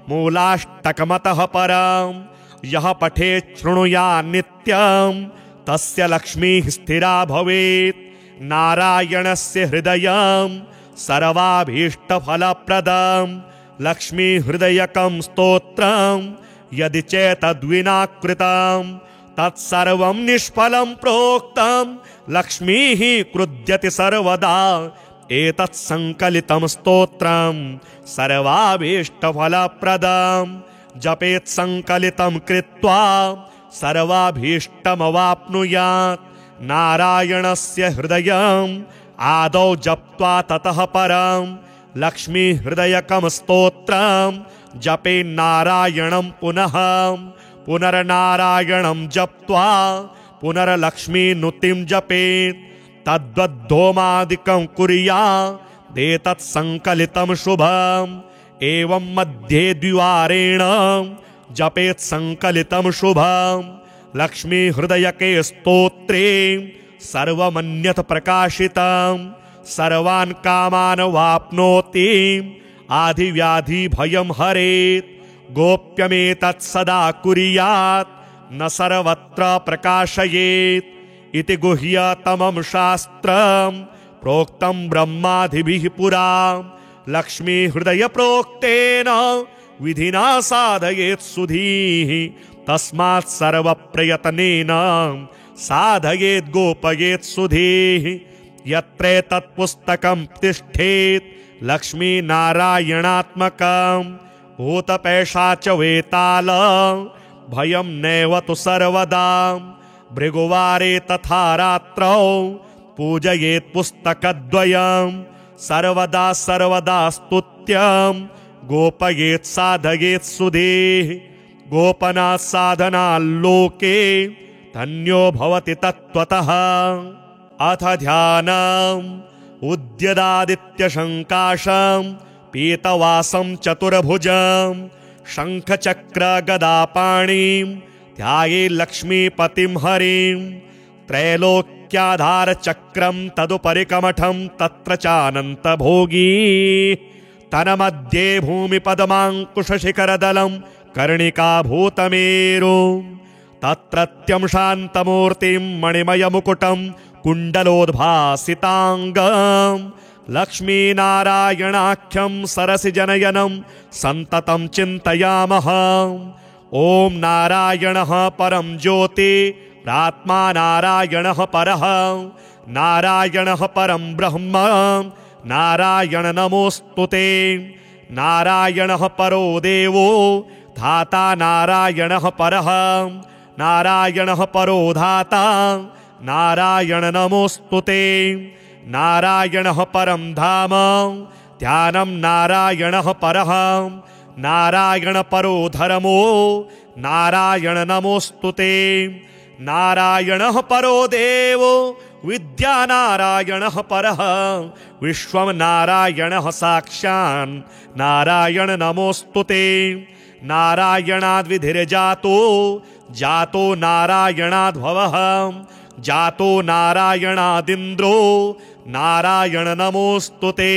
मूलाष्टकमतः परं यः पठेत् शृणुयात् नित्यं तस्य लक्ष्मीः स्थिरा भवेत्। नारायणस्य हृदयं सर्वाभीष्टफलप्रदं लक्ष्मी हृदयकं स्तोत्रं यदि चेतद्विना कृतं तत्सर्वं निष्फलं प्रोक्तं। लक्ष्मीः क्रुध्यति सर्वदा एतत् संकलितं स्तोत्रं सर्वाभीष्टफलप्रदं। जपेत् संकलितं कृत्वा सर्वाभीष्टमवाप्नुयात्। नारायणस्य हृदयम् आदौ जप्त्वा ततः परं लक्ष्मी हृदयकं स्तोत्रं जपेन्नारायणं पुनः। पुनर्नारायणं जप्त्वा पुनर्लक्ष्मीनुतिं जपेत्। तद्वद्धोमादिकं कुर्यादेतत् संकलितं शुभम्। एवं मध्ये द्विवारेण जपेत् संकलितं शुभम्। लक्ष्मी हृदयके स्तोत्रे सर्वमन्यत् प्रकाशितं सर्वान् कामान् वाप्नोति आधिव्याधि भयं हरेत् गोप्यमेतत् सदा कुर्यात् न सर्वत्र प्रकाशयेत् इति गुह्यतमं शास्त्रं प्रोक्तं ब्रह्मादिभिः पुरा लक्ष्मी हृदय प्रोक्तेन विधिना साधयेत् सुधीः तस्मात् सर्वप्रयत्नेन साधयेत् गोपयेत् सुधीः यत्रेतत् पुस्तकं तिष्ठेत् लक्ष्मी नारायणात्मकं भूतपैशाच वेताल भयं नैव तु सर्वदा भृगुवारे तथा रात्रौ पूजयेत् पुस्तकद्वयं सर्वदा सर्वदा स्तुत्यं गोपयेत् साधयेत् सुधीः गोपनात् साधनाल्लोके धन्यो भवति तत्त्वतः अथ ध्यानम् उद्यदादित्यशङ्काशं पीतवासं चतुर्भुजं शङ्खचक्रगदापाणिं ध्याये लक्ष्मीपतिं हरिं त्रैलोक्याधारचक्रं तदुपरि कमठं तत्र चानन्तभोगी तन्मध्ये भूमिपद्माङ्कुशशिखरदलं कर्णिकाभूतमेरुं तत्रत्यं शान्तमूर्तिं मणिमयमुकुटं कुण्डलोद्भासिताङ्गं लक्ष्मीनारायणाख्यं सरसिजनयनं सन्ततं चिन्तयामः ॐ नारायणः परं ज्योति प्रात्मा नारायणः परः नारायणः परं ब्रह्म नारायण नमोऽस्तुते नारायणः परो देवो धाता नारायणः परः नारायणः परो धाता नारायण नमोऽस्तुते नारायणः परं धाम ध्यानं नारायणः परः नारायण परो धर्मो नारायण नमोऽस्तुते नारायणः परो देवो विद्या नारायणः परः विश्वं नारायणः साक्षान् नारायण नमोऽस्तुते नारायणाद्विधिर्जातो जातो नारायणाद्भवः जातो नारायणादिन्द्रो नारायण नमोऽस्तुते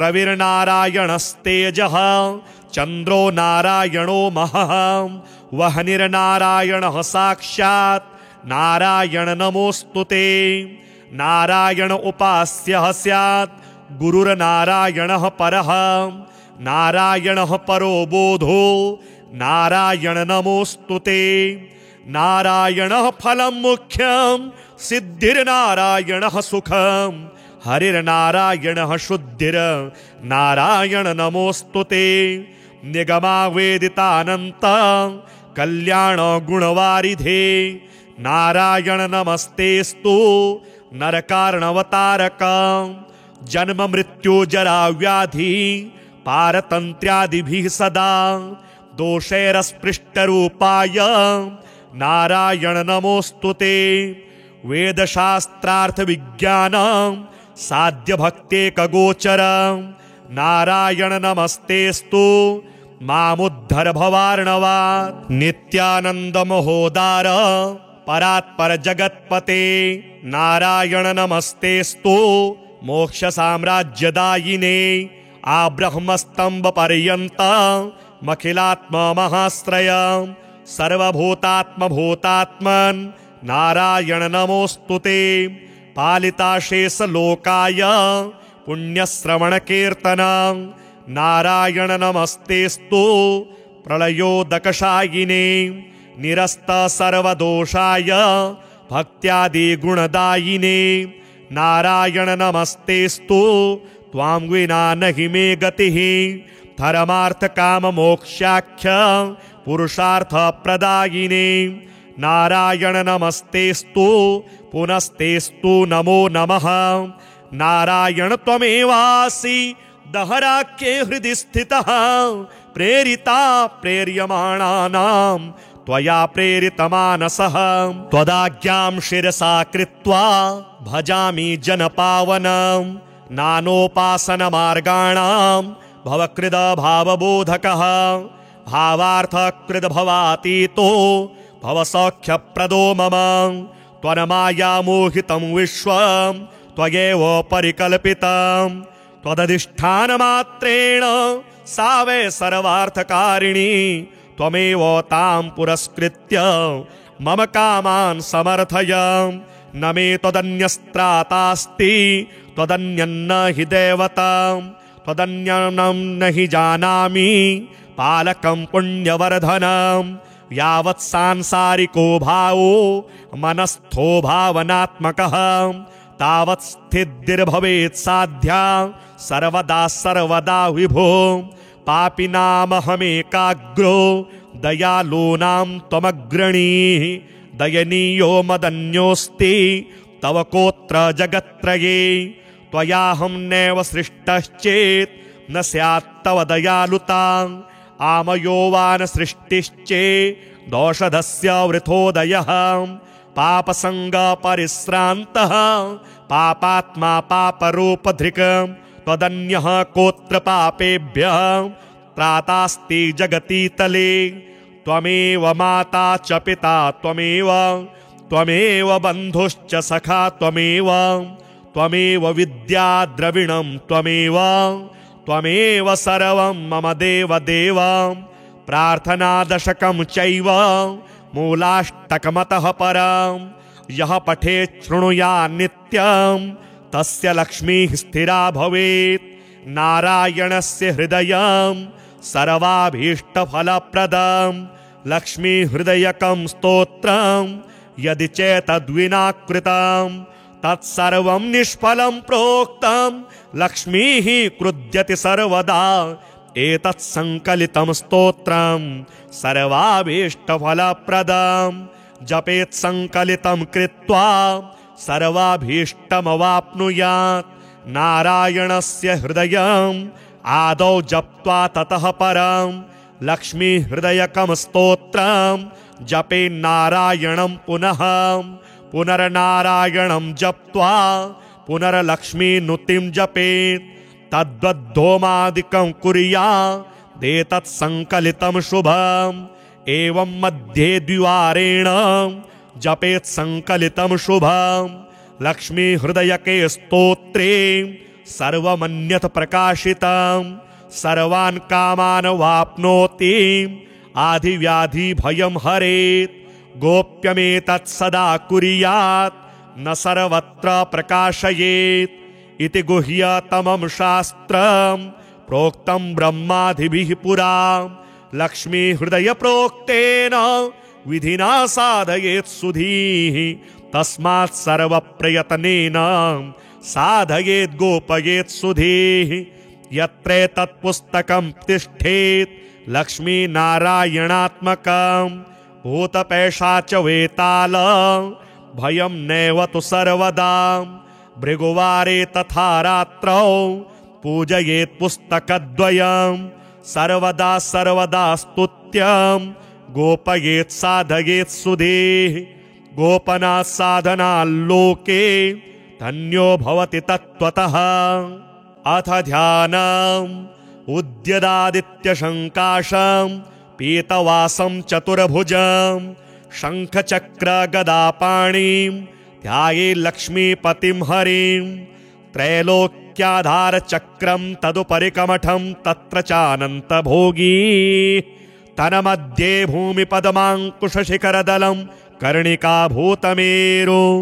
रविर्नारायणस्तेजः चन्द्रो नारायणो महः वह्निर्नारायणः साक्षात् नारायण नमोऽस्तुते नारायण उपास्यः स्यात् गुरुर्नारायणः परः नारायणः परो बोधो नारायण नमोऽस्तुते नारायणः फलं मुख्यं सिद्धिर्नारायणः सुखं हरिर्नारायणः शुद्धिर्नारायण नमोऽस्तुते निगमावेदितानन्त कल्याण गुणवारिधे नारायण नमस्तेस्तु नरकारणवतारक जन्म मृत्यु जरा व्याधि पारतन्त्र्यादिभिः सदा दोषैरस्पृष्टरूपाय नारायण नमोऽस्तुते वेदशास्त्रार्थ विज्ञानं साध्यभक्तेकगोचरं नारायण नमस्तेस्तु मामुद्धर भवार्णवात् नित्यानन्द महोदार परात्पर जगत्पते नारायण नमस्तेस्तु मोक्ष साम्राज्यदायिने आब्रह्मस्तंभ पर्यन्तमखिलात्म महाश्रय सर्वभूतात्म भूतात्मन् नारायण नमोऽस्तुते पालिताशेष लोकाय पुण्यश्रवण कीर्तन नारायण नमस्तेस्तु प्रलयोदकशायिने निरस्त सर्वदोषाय भक्त्यादि गुणदायिने नारायण नमस्तेस्तु त्वां विना नहि मे गतिः धर्मार्थ काम मोक्षाख्य पुरुषार्थ प्रदायिने नारायण नमस्तेस्तु पुनस्तेस्तु नमो नमः नारायण त्वमेवासि दहराख्ये हृदि स्थितः प्रेरिता प्रेर्यमाणानां त्वया प्रेरितमानसः त्वदाज्ञां शिरसा कृत्वा भजामि जनपावनं नानोपासनमार्गाणां भवकृद भावबोधकः भावार्थकृद भवातीतो भवसौख्यप्रदो मम त्वन्माया मोहितं विश्वं त्वयैव परिकल्पितं त्वदधिष्ठानमात्रेण सा वै सर्वार्थकारिणी त्वमेव तां पुरस्कृत्य मम कामान् समर्थय न मे त्वदन्यस्त्रातास्ति त्वदन्यन्न हि देवतां त्वदन्यं न हि जानामि पालकं पुण्यवर्धनं यावत् सांसारिको भावो मनस्थो भावनात्मकः तावत् स्थितिर्भवेत् साध्या सर्वदा सर्वदा विभो पापिनामहमेकाग्रो दयालूनां त्वमग्रणीः दयनीयो मदन्योऽस्ति तव कोत्र जगत्त्रये त्वयाहं नैव सृष्टश्चेत् न स्यात् तव दयालुता आमयो वा न सृष्टिश्चेत् दोषधस्य वृथोदयः पापसङ्गपरिश्रान्तः पापात्मा पापरूपधृक् त्वदन्यः कोत्र पापेभ्यः त्रातास्ति जगति तले त्वमेव माता च पिता त्वमेव बन्धुश्च सखा त्वमेव विद्या द्रविणं त्वमेव सर्वं मम देव प्रार्थनादशकं चैव मूलाष्टकमतः परं यः पठेत् शृणुयात् नित्यं तस्य लक्ष्मीः स्थिरा भवेत् नारायणस्य हृदयं सर्वाभीष्टफलप्रदं लक्ष्मीहृदयकं स्तोत्रं यदि चेतद्विना कृतं तत्सर्वं निष्फलं प्रोक्तं लक्ष्मीः क्रुध्यति सर्वदा एतत् संकलितं स्तोत्रं सर्वाभीष्टफलप्रदं जपेत् संकलितं कृत्वा सर्वाभीष्टमवाप्नुयात् नारायणस्य हृदयम् आदौ जप्त्वा ततः परं लक्ष्मीहृदयकं स्तोत्रं जपेन्नारायणं पुनर्नारायणं जप्त्वा पुनर्लक्ष्मीनुतिं जपेत् तद्वद्धोमादिकं कुर्यादेतत् संकलितं शुभम् एवं मध्ये द्विवारेण जपेत् संकलितं शुभम् लक्ष्मीहृदयके स्तोत्रे सर्वमन्यत् प्रकाशितं सर्वान् कामान् वाप्नोति आधिव्याधिभयं हरेत् गोप्यमेतत् सदा कुर्यात् न सर्वत्र प्रकाशयेत् इति गुह्यतमं शास्त्रं प्रोक्तं ब्रह्मादिभिः पुरा लक्ष्मीहृदय प्रोक्तेन विधिना साधयेत् सुधीः तस्मात् सर्वप्रयत्नेन साधयेत् गोपयेत् सुधीः यत्रेतत् पुस्तकं तिष्ठेत् लक्ष्मीनारायणात्मकं भूतपैशाच वेताल भयं नैव तु सर्वदा भृगुवारे तथा रात्रौ पूजयेत् पुस्तकद्वयं सर्वदा स्तुत्यं गोपयेत् साधयेत् सुधीः गोपनात् साधनाल्लोके धन्यो भवति तत्त्वतः अथ ध्यानम् उद्यदादित्यशङ्काशं पीतवासं चतुर्भुजं शङ्खचक्रगदापाणिं ध्यायेत् लक्ष्मीपतिं हरिं त्रैलोक्याधारचक्रं तदुपरिकमठं तत्र चानन्तभोगी तन्मध्ये भूमिपद्माङ्कुशशिखरदलं कर्णिकाभूतमेरुं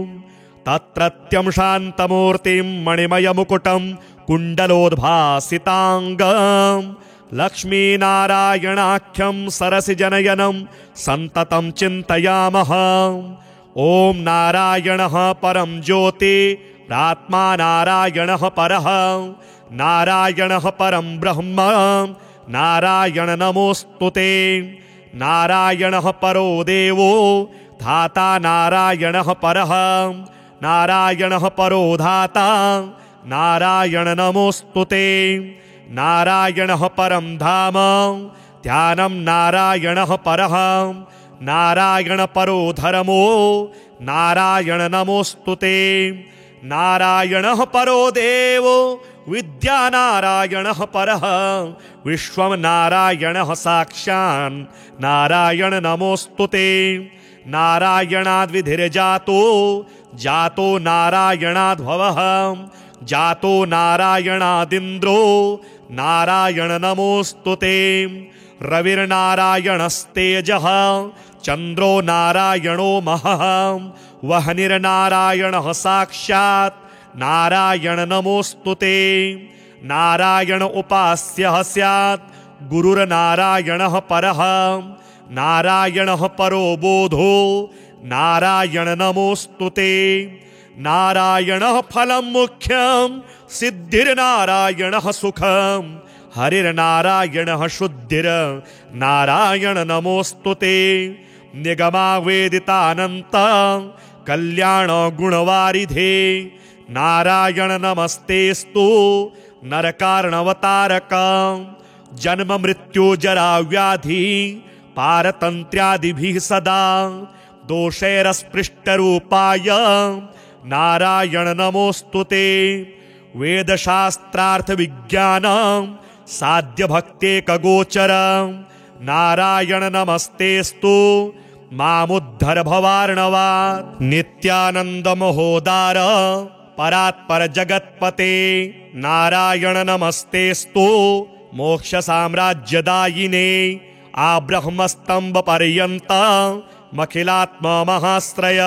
तत्रत्यं शान्तमूर्तिं मणिमयमुकुटं कुण्डलोद्भासिताङ्गं लक्ष्मीनारायणाख्यं सरसिजनयनं सन्ततं चिन्तयामः ॐ नारायणः परं ज्योतिरात्मा नारायणः परः नारायणः परं ब्रह्म नारायण नमोऽस्तुते नारायणः परो देवो धाता नारायणः परः नारायणः परो धाता नारायण नमोऽस्तुते नारायणः परं धाम ध्यानं नारायणः परः नारायण परो धर्मो नारायण नमोऽस्तुते नारायणः परो देवो विद्या नारायणः परः विश्वं नारायणः साक्षान् नारायण नमोऽस्तुते नारायणाद्विधिर्जातो जातो नारायणाद्भवः जातो नारायणादिन्द्रो नारायण नमोऽस्तु ते रविर्नारायणस्तेजः चन्द्रो नारायणो महः वह्निर्नारायणः साक्षात् नारायण नमोऽस्तु ते नारायण उपास्यः स्यात् गुरुर्नारायणः परः नारायणः परो बोधो नारायण नमोऽस्तु ते नारायणः फलं मुख्यं सिद्धिर्नारायणः सुखं हरिर्नारायणः शुद्धिर्नारायण नमोऽस्तु ते निगमावेदितानन्त कल्याण गुणवारिधे नारायण नमस्तेस्तु नरकार्णवतारक जन्म मृत्यु जरा व्याधि पारतन्त्र्यादिभिः सदा दोषैरस्पृष्टरूपाय नारायण नमोऽस्तु ते वेदशास्त्रार्थ विज्ञान साध्य भक्तेकगोचर नारायण नमस्तेस्तु मामुद्धर भवार्णवात् नित्यानंद महोदार परात्पर जगत्पते नारायण नमस्तेस्तु मोक्ष साम्राज्यदायिने आब्रह्मस्तंभ पर्यंत मखिलात्मा महाश्रय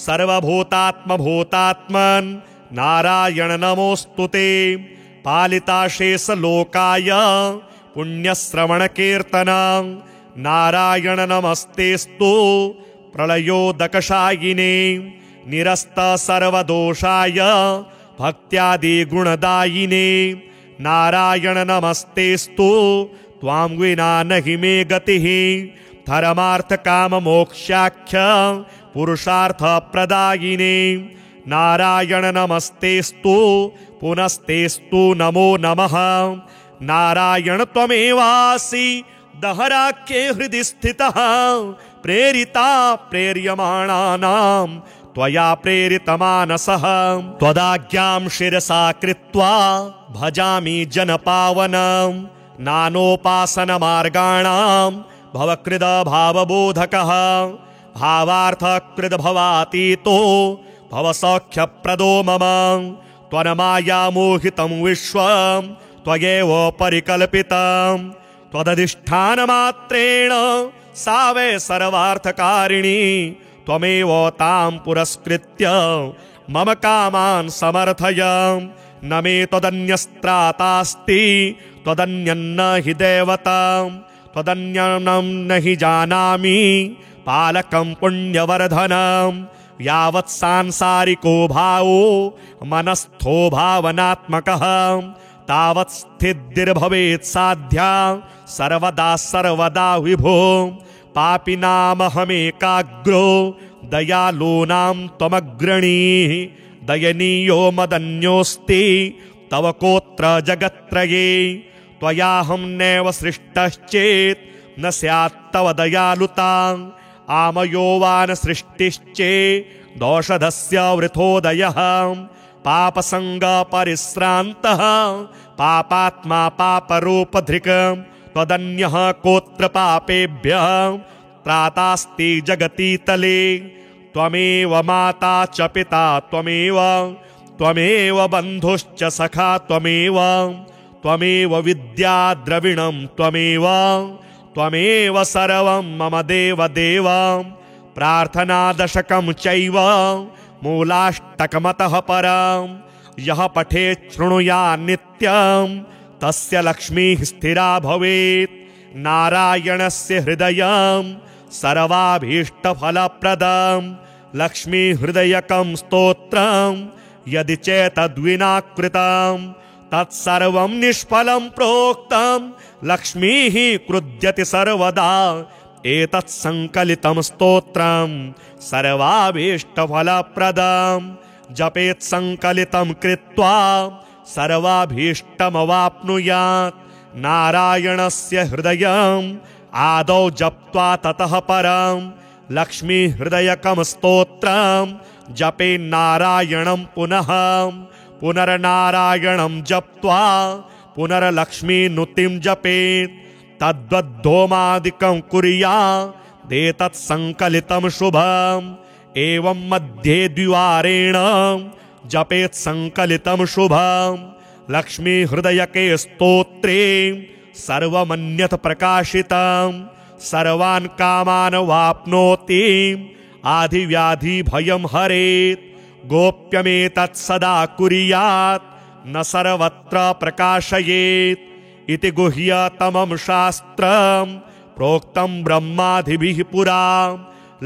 सर्वभूतात्म भूतात्मन् नारायण नमोऽस्तु ते पालिताशेष लोकाय पुण्यश्रवण कीर्तन नारायण नमस्तेस्तु प्रलयोदकशायिने निरस्त सर्वदोषाय भक्त्यादि गुणदायिने नारायण नमस्तेस्तु त्वां विना नहि मे गतिः धर्मार्थ काम मोक्षाख्य पुरुषार्थ प्रदायिने नारायण नमस्तेस्तु पुनस्तेस्तु नमो नमः नारायण त्वमेवासि दहराख्ये हृदि स्थितः प्रेरिता प्रेर्यमाणानां त्वया प्रेरितमानसः त्वदाज्ञां शिरसा कृत्वा भजामि जनपावनं नानोपासनमार्गाणां भवकृद भावबोधकः भावार्थकृद भवातीतो भवसौख्यप्रदो मम त्वन्मायामोहितं विश्वं त्वयैव परिकल्पितं त्वदधिष्ठानमात्रेण सा वै सर्वार्थकारिणी त्वमेव तां पुरस्कृत्य मम कामान् समर्थय न मे त्वदन्यस्त्रातास्ति त्वदन्यन्न हि दैवतं त्वदन्यं न हि जानामि पालकं पुण्यवर्धनं यावत् सांसारिको भावो मनस्थो भावनात्मकः तावत् स्थितिर्भवेत् साध्या सर्वदा सर्वदा विभो पापिनामहमेकाग्रो दयालूनां त्वमग्रणीः दयनीयो मदन्योऽस्ति तव कोत्र जगत्त्रये त्वयाहं नैव सृष्टश्चेत् न स्यात् तव दयालुता आमयो वा न सृष्टिश्चेत् दोषधस्य वृथोदयः पापसंग परिश्रान्तः पापात्मा पापरूपधृक् त्वदन्यः कोत्र पापेभ्यः त्रातास्ति जगति तले त्वमेव माता च पिता त्वमेव बन्धुश्च सखा त्वमेव विद्या द्रविणं त्वमेव सर्वं मम देव देव प्रार्थनादशकं चैव मूलाष्टकमतः परं यः पठेत् शृणुयात् नित्यं तस्य लक्ष्मीः स्थिरा भवेत् नारायणस्य हृदयं सर्वाभीष्टफलप्रदं लक्ष्मीहृदयकं स्तोत्रं यदि चेतद्विना कृतं तत्सर्वं निष्फलं प्रोक्तं लक्ष्मीः क्रुध्यति सर्वदा एतत् संकलितं स्तोत्रं सर्वाभीष्टफलप्रदं जपेत् संकलितं कृत्वा सर्वाभीष्टमवाप्नुयात् नारायणस्य हृदयं आदौ जप्त्वा ततः परं लक्ष्मी हृदयकं स्तोत्रं जपेन्नारायणं पुनः पुनर्नारायणं जप्त्वा पुनर्लक्ष्मीनुतिं जपेत् तद्वद्धोमादिकं कुर्यात् एतत् संकलितं शुभं एवं मध्ये द्विवारेण जपेत् संकलितं शुभं लक्ष्मी हृदयके स्तोत्रे सर्वमन्यत् प्रकाशितं सर्वान् कामान् वाप्नोति आधिव्याधि भयं हरेत् गोप्यमेतत् सदा कुर्यात् न सर्वत्र प्रकाशयेत् इति गुह्यतमं शास्त्रं प्रोक्तं ब्रह्मादिभिः पुरा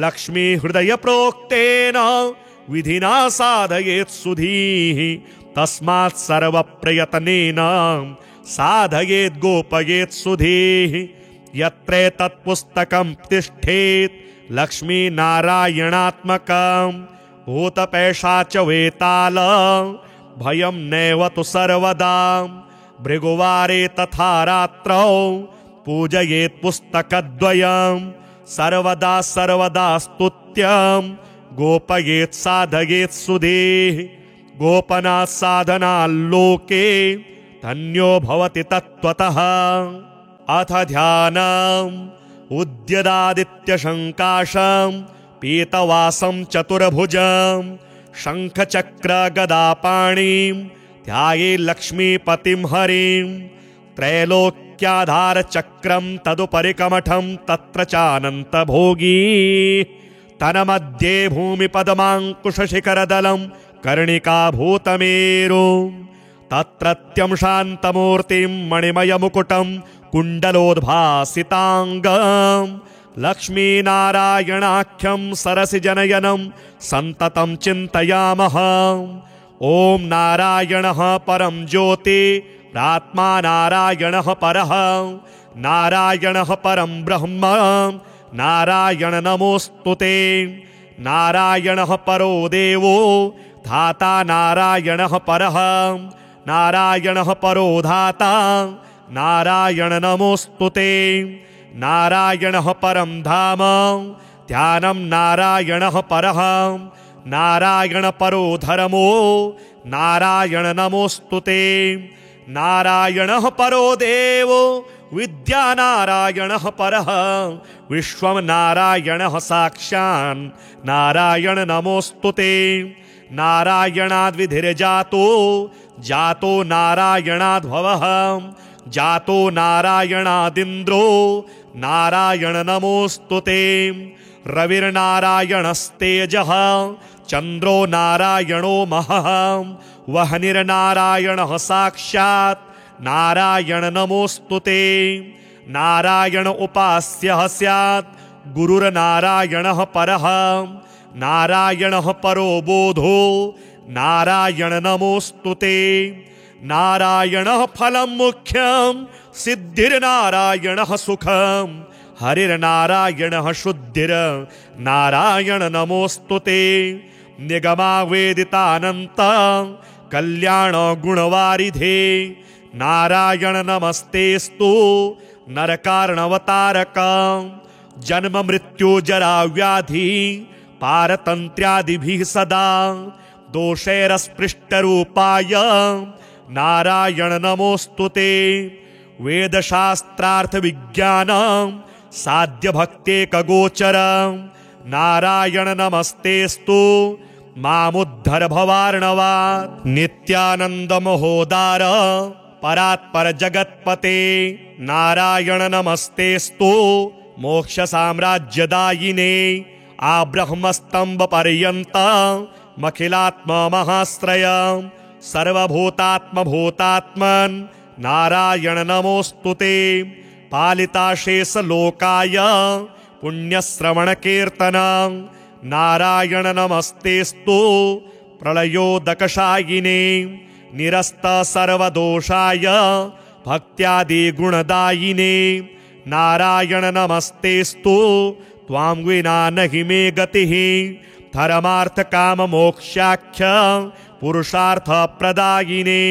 लक्ष्मी हृदय प्रोक्तेन विधिना साधयेत् सुधीः तस्मात् सर्वप्रयत्नेन साधयेत् गोपयेत् सुधीः यत्र तत्पुस्तकं तिष्ठेत् लक्ष्मी नारायणात्मकं भूतपैशाच वेताल भयं नैव तु सर्वदा भृगुवारे तथा रात्रौ पूजयेत् पुस्तकद्वयं सर्वदा सर्वदा स्तुत्यं गोपयेत् साधयेत् सुधीः गोपनात् साधनाल्लोके धन्यो भवति तत्त्वतः अथ ध्यानम् उद्यदादित्यशङ्काशं पीतवासं चतुर्भुजं शङ्खचक्रगदापाणिं ध्याये लक्ष्मीपतिं हरिं त्रैलोक्याधारचक्रं तदुपरि कमठं तत्र चानन्तभोगी तन्मध्ये भूमिपद्माङ्कुशशिखरदलं कर्णिकाभूतमेरुं तत्रत्यं शान्तमूर्तिं मणिमयमुकुटं कुण्डलोद्भासिताङ्गं लक्ष्मीनारायणाख्यं सरसिजनयनं सन्ततं चिन्तयामः ॐ नारायणः परं ज्योति प्रात्मा नारायणः परः नारायणः परं ब्रह्म नारायण नमोऽस्तुते नारायणः परो देवो धाता नारायणः परः नारायणः परो धाता नारायण नमोऽस्तुते नारायणः परं धाम ध्यानं नारायणः परः नारायण परो धर्मो नारायण नमोऽस्तुते नारायणः परो देवो विद्या नारायणः परः विश्वं नारायणः साक्षान् नारायण नमोऽस्तुते नारायणाद्विधिर्जातो जातो नारायणाद्भवः जातो नारायणादिन्द्रो नारायण नमोऽस्तुते रविर्नारायणस्तेजः चन्द्रो नारायणो महः वह्निर्नारायणः साक्षात् नारायण नमोऽस्तुते नारायण उपास्यः स्यात् गुरुर्नारायणः परः नारायणः परो बोधो नारायण नमोऽस्तुते नारायणः फलं मुख्यं सिद्धिर्नारायणः सुखं हरिर्नारायणः शुद्धिर्नारायण नमोऽस्तुते निगमावेदितानन्त कल्याण गुणवारिधे नारायण नमस्तेस्तु नरकार्णवतारक जन्म मृत्यु जरा व्याधि पारतन्त्र्यादिभिः सदा दोषैरस्पृष्टरूपाय नारायण नमोऽस्तुते वेदशास्त्रार्थ विज्ञान साध्य भक्तेकगोचर नारायण नमस्तेस्तु मामुद्धर भवार्णवात् नित्यानंद महोदार परात्पर जगत्पते नारायण नमस्तेस्तु मोक्ष साम्राज्यदायिने आब्रह्मस्तंभ पर्यंत मखिलात्मा महाश्रय सर्वभूतात्म भूतात्मन् नारायण नमोऽस्तुते पालिताशेष लोकाय पुण्यश्रवण कीर्तन नारायण नमस्तेस्तु प्रलयोदकशायिने निरस्त सर्वदोषाय भक्त्यादि गुणदायिने नारायण नमस्तेस्तु त्वां विना नहि मे गतिः धर्मार्थ काम मोक्षाख्य पुरुषार्थ प्रदायिने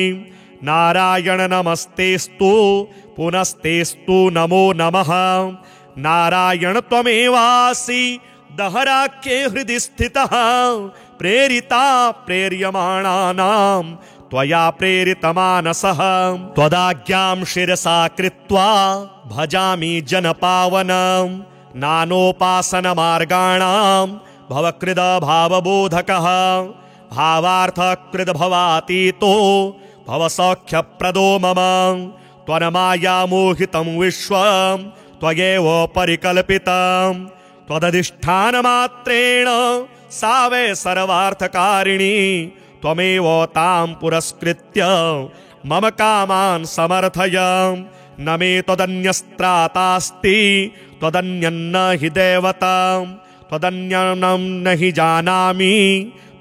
नारायण नमस्तेस्तु पुनस्तेस्तु नमो नमः नारायण त्वमेवासि दहराख्ये हृदि स्थितः प्रेरिता प्रेर्यमाणानां त्वया प्रेरितमानसः त्वदाज्ञां शिरसा कृत्वा भजामि जनपावनं नानोपासनमार्गाणां भवकृद भावबोधकः भावार्थकृद भवातीतो भवसौख्यप्रदो मम त्वन्माया मोहितं विश्वं त्वयैव परिकल्पितं त्वदधिष्ठानमात्रेण सा वै सर्वार्थकारिणी त्वमेव तां पुरस्कृत्य मम कामान् समर्थय न मे त्वदन्यस्त्रातास्ति त्वदन्यन्न हि देवतां त्वदन्यनं न हि जानामि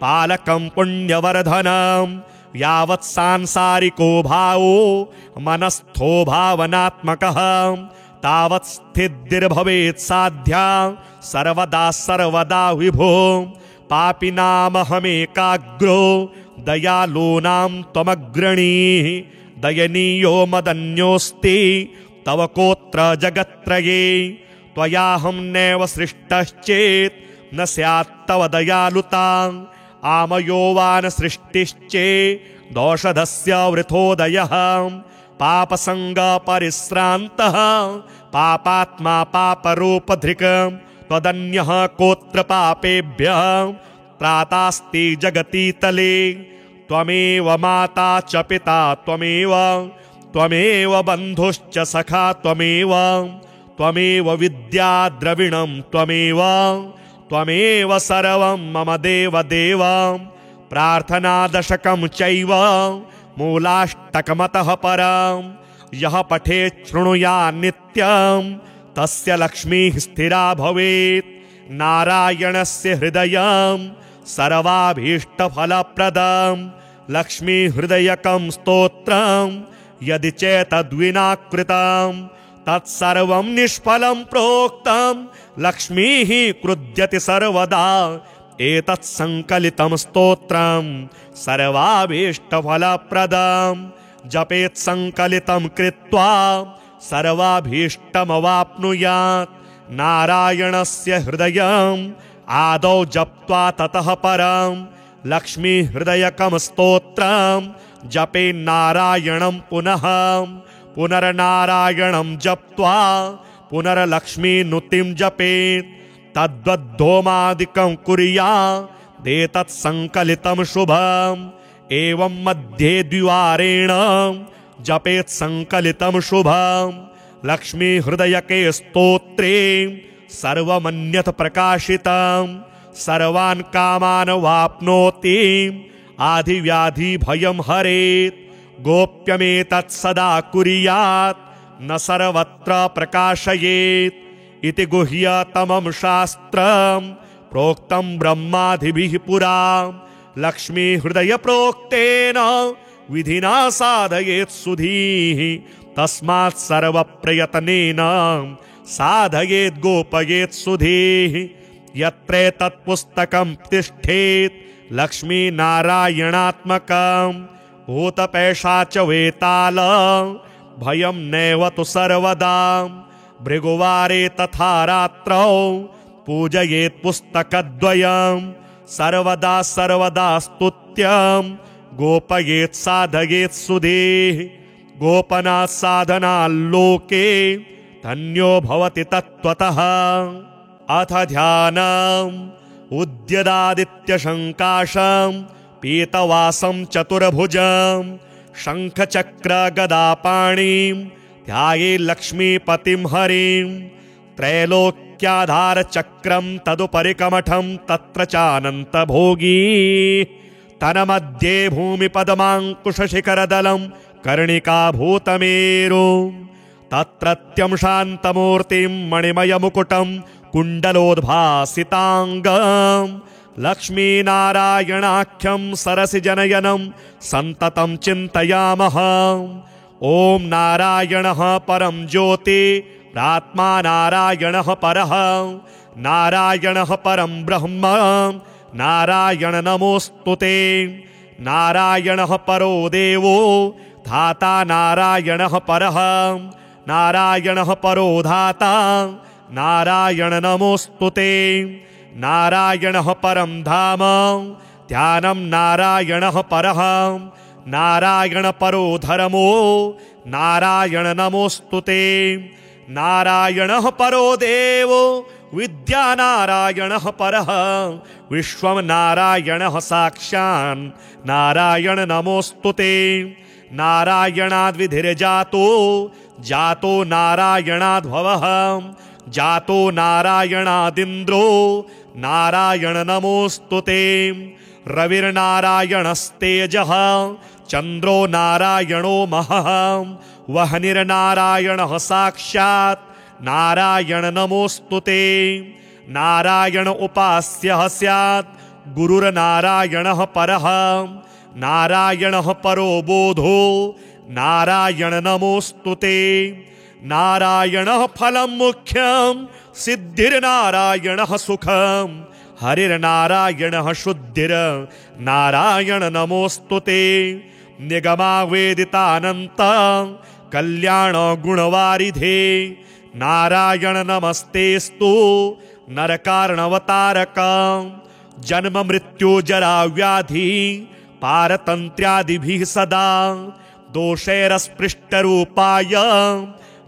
पालकं पुण्यवर्धनं यावत् सांसारिको भावो मनस्थो भावनात्मकः तावत् स्थितिर्भवेत् साध्या सर्वदा सर्वदा विभो पापिनामहमेकाग्रो दयालूनां त्वमग्रणीः दयनीयो मदन्योऽस्ति तव कोत्र जगत्त्रये त्वयाहं नैव सृष्टश्चेत् न स्यात् तव दयालुता आमयो वा न सृष्टिश्चेत् दोषधस्य वृथोदयः पापसङ्गपरिश्रान्तः पापात्मा पापरूपधृक् त्वदन्यः कोत्र पापेभ्यः त्रातास्ति जगति तले त्वमेव माता च पिता त्वमेव बन्धुश्च सखा त्वमेव विद्या द्रविणं त्वमेव सर्वं मम देव प्रार्थनादशकं चैव मूलाष्टकमतः परं यः पठेत् शृणुयात् नित्यं तस्य लक्ष्मीः स्थिरा भवेत् नारायणस्य हृदयं सर्वाभीष्टफलप्रदं लक्ष्मीहृदयकं स्तोत्रं यदि चेतद्विना कृतं तत्सर्वं निष्फलं प्रोक्तं लक्ष्मीः क्रुध्यति सर्वदा एतत् संकलितं स्तोत्रं सर्वाभीष्टफलप्रदं जपेत् संकलितं कृत्वा सर्वाभीष्टमवाप्नुयात् नारायणस्य हृदयम् आदौ जप्त्वा ततः परं लक्ष्मीहृदयकं स्तोत्रं जपेन्नारायणं पुनर्नारायणं जप्त्वा पुनर्लक्ष्मीनुतिं जपेत् तद्वद्धोमादिकं कुर्यादेतत् संकलितं शुभम् एवं मध्ये द्विवारेण जपेत् संकलितं शुभम् लक्ष्मीहृदयके स्तोत्रे सर्वमन्यत् प्रकाशितं सर्वान् कामान् वाप्नोति आधिव्याधि भयं हरेत् गोप्यमेतत् सदा कुर्यात् न सर्वत्र प्रकाशयेत् इति गुह्यतमं शास्त्रं प्रोक्तं ब्रह्मादिभिः पुरा लक्ष्मीहृदय प्रोक्तेन विधिना साधयेत् सुधीः तस्मात् सर्वप्रयत्नेन साधयेत् गोपयेत् सुधीः यत्रेतत् पुस्तकं तिष्ठेत् लक्ष्मीनारायणात्मकं भूतपैशाच वेताल भयं नैव तु सर्वदा भृगुवारे तथा रात्रौ पूजयेत् पुस्तकद्वयं सर्वदा सर्वदा स्तुत्यं गोपयेत् साधयेत् सुधीः गोपनात् साधनाल्लोके धन्यो भवति तत्त्वतः अथ ध्यानम् उद्यदादित्यशङ्काशं पीतवासं चतुर्भुजं शङ्खचक्रगदापाणिं ध्यायेत् लक्ष्मीपतिं हरिं त्रैलोक्याधारचक्रं तदुपरिकमठं तत्र चानन्तभोगी तन्मध्ये भूमिपद्माङ्कुशशिखरदलं कर्णिकाभूतमेरुं तत्रत्यं शान्तमूर्तिं मणिमयमुकुटं कुण्डलोद्भासिताङ्गं लक्ष्मीनारायणाख्यं सरसिजनयनं सन्ततं चिन्तयामः ॐ नारायणः परं ज्योति प्रात्मा नारायणः परः नारायणः परं ब्रह्म नारायण नमोऽस्तुते नारायणः परो देवो धाता नारायणः परः नारायणः परो धाता नारायण नमोऽस्तुते नारायणः परं धाम ध्यानं नारायणः परः नारायण परो धर्मो नारायण नमोऽस्तुते नारायणः परो देवो विद्यानारायणः परः विश्वं नारायणः साक्षान् नारायण नमोऽस्तुते। नारायणाद्विधिर्जातो जातो नारायणाद्भवः जातो नारायणादिन्द्रो नारायण नमोऽस्तुते। रविर्नारायणस्तेजः चन्द्रो नारायणो महः वह्निर्नारायणः साक्षात् नारायण नमोऽस्तुते। नारायण उपास्यः स्यात् गुरुर्नारायणः परः नारायणः परो बोधो नारायण नमोऽस्तुते। नारायणः फलं मुख्यं सिद्धिर्नारायणः सुखं हरिर्नारायणः शुद्धिर्नारायण नमोऽस्तुते। निगमावेदितानन्त कल्याण गुणवारिधे नारायण नमस्तेस्तु नरकार्णवतारक। जन्म मृत्यु जरा व्याधि पारतन्त्र्यादिभिः सदा दोषैरस्पृष्टरूपाय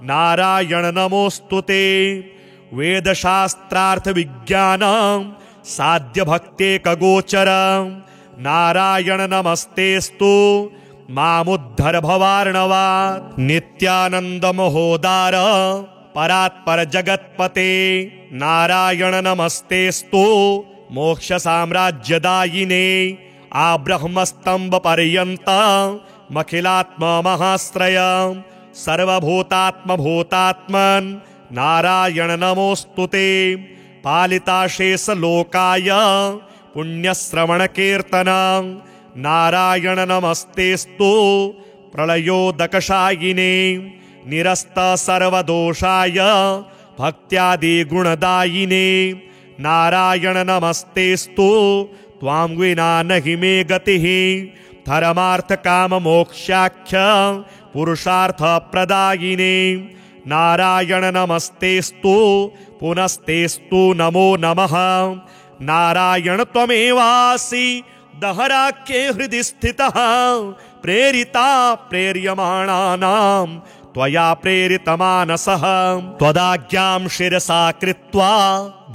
नारायण नमोऽस्तुते। वेदशास्त्रार्थ विज्ञान साध्य भक्तेकगोचर नारायण नमस्तेस्तु मामुद्धर भवार्णवात्। नित्यानंद महोदार परात्पर जगत्पते नारायण नमस्तेस्तु मोक्ष साम्राज्यदायिने। आब्रह्मस्तंभ पर्यंत मखिलात्म महाश्रय सर्वभूतात्म भूतात्मन् नारायण नमोऽस्तुते। पालिताशेष लोकाय पुण्यश्रवण कीर्तन नारायण नमस्तेस्तु प्रलयोदकशायिने। निरस्त सर्वदोषाय भक्त्यादि गुणदायिने नारायण नमस्तेस्तु त्वां विना नहि मे गतिः। धर्मार्थ काम मोक्षाख्य पुरुषार्थ प्रदायिने नारायण नमस्तेस्तु पुनस्तेस्तु नमो नमः। नारायण त्वमेवासि दहराख्ये हृदि स्थितः प्रेरिता प्रेर्यमाणानां त्वया प्रेरितमानसः। त्वदाज्ञां शिरसा कृत्वा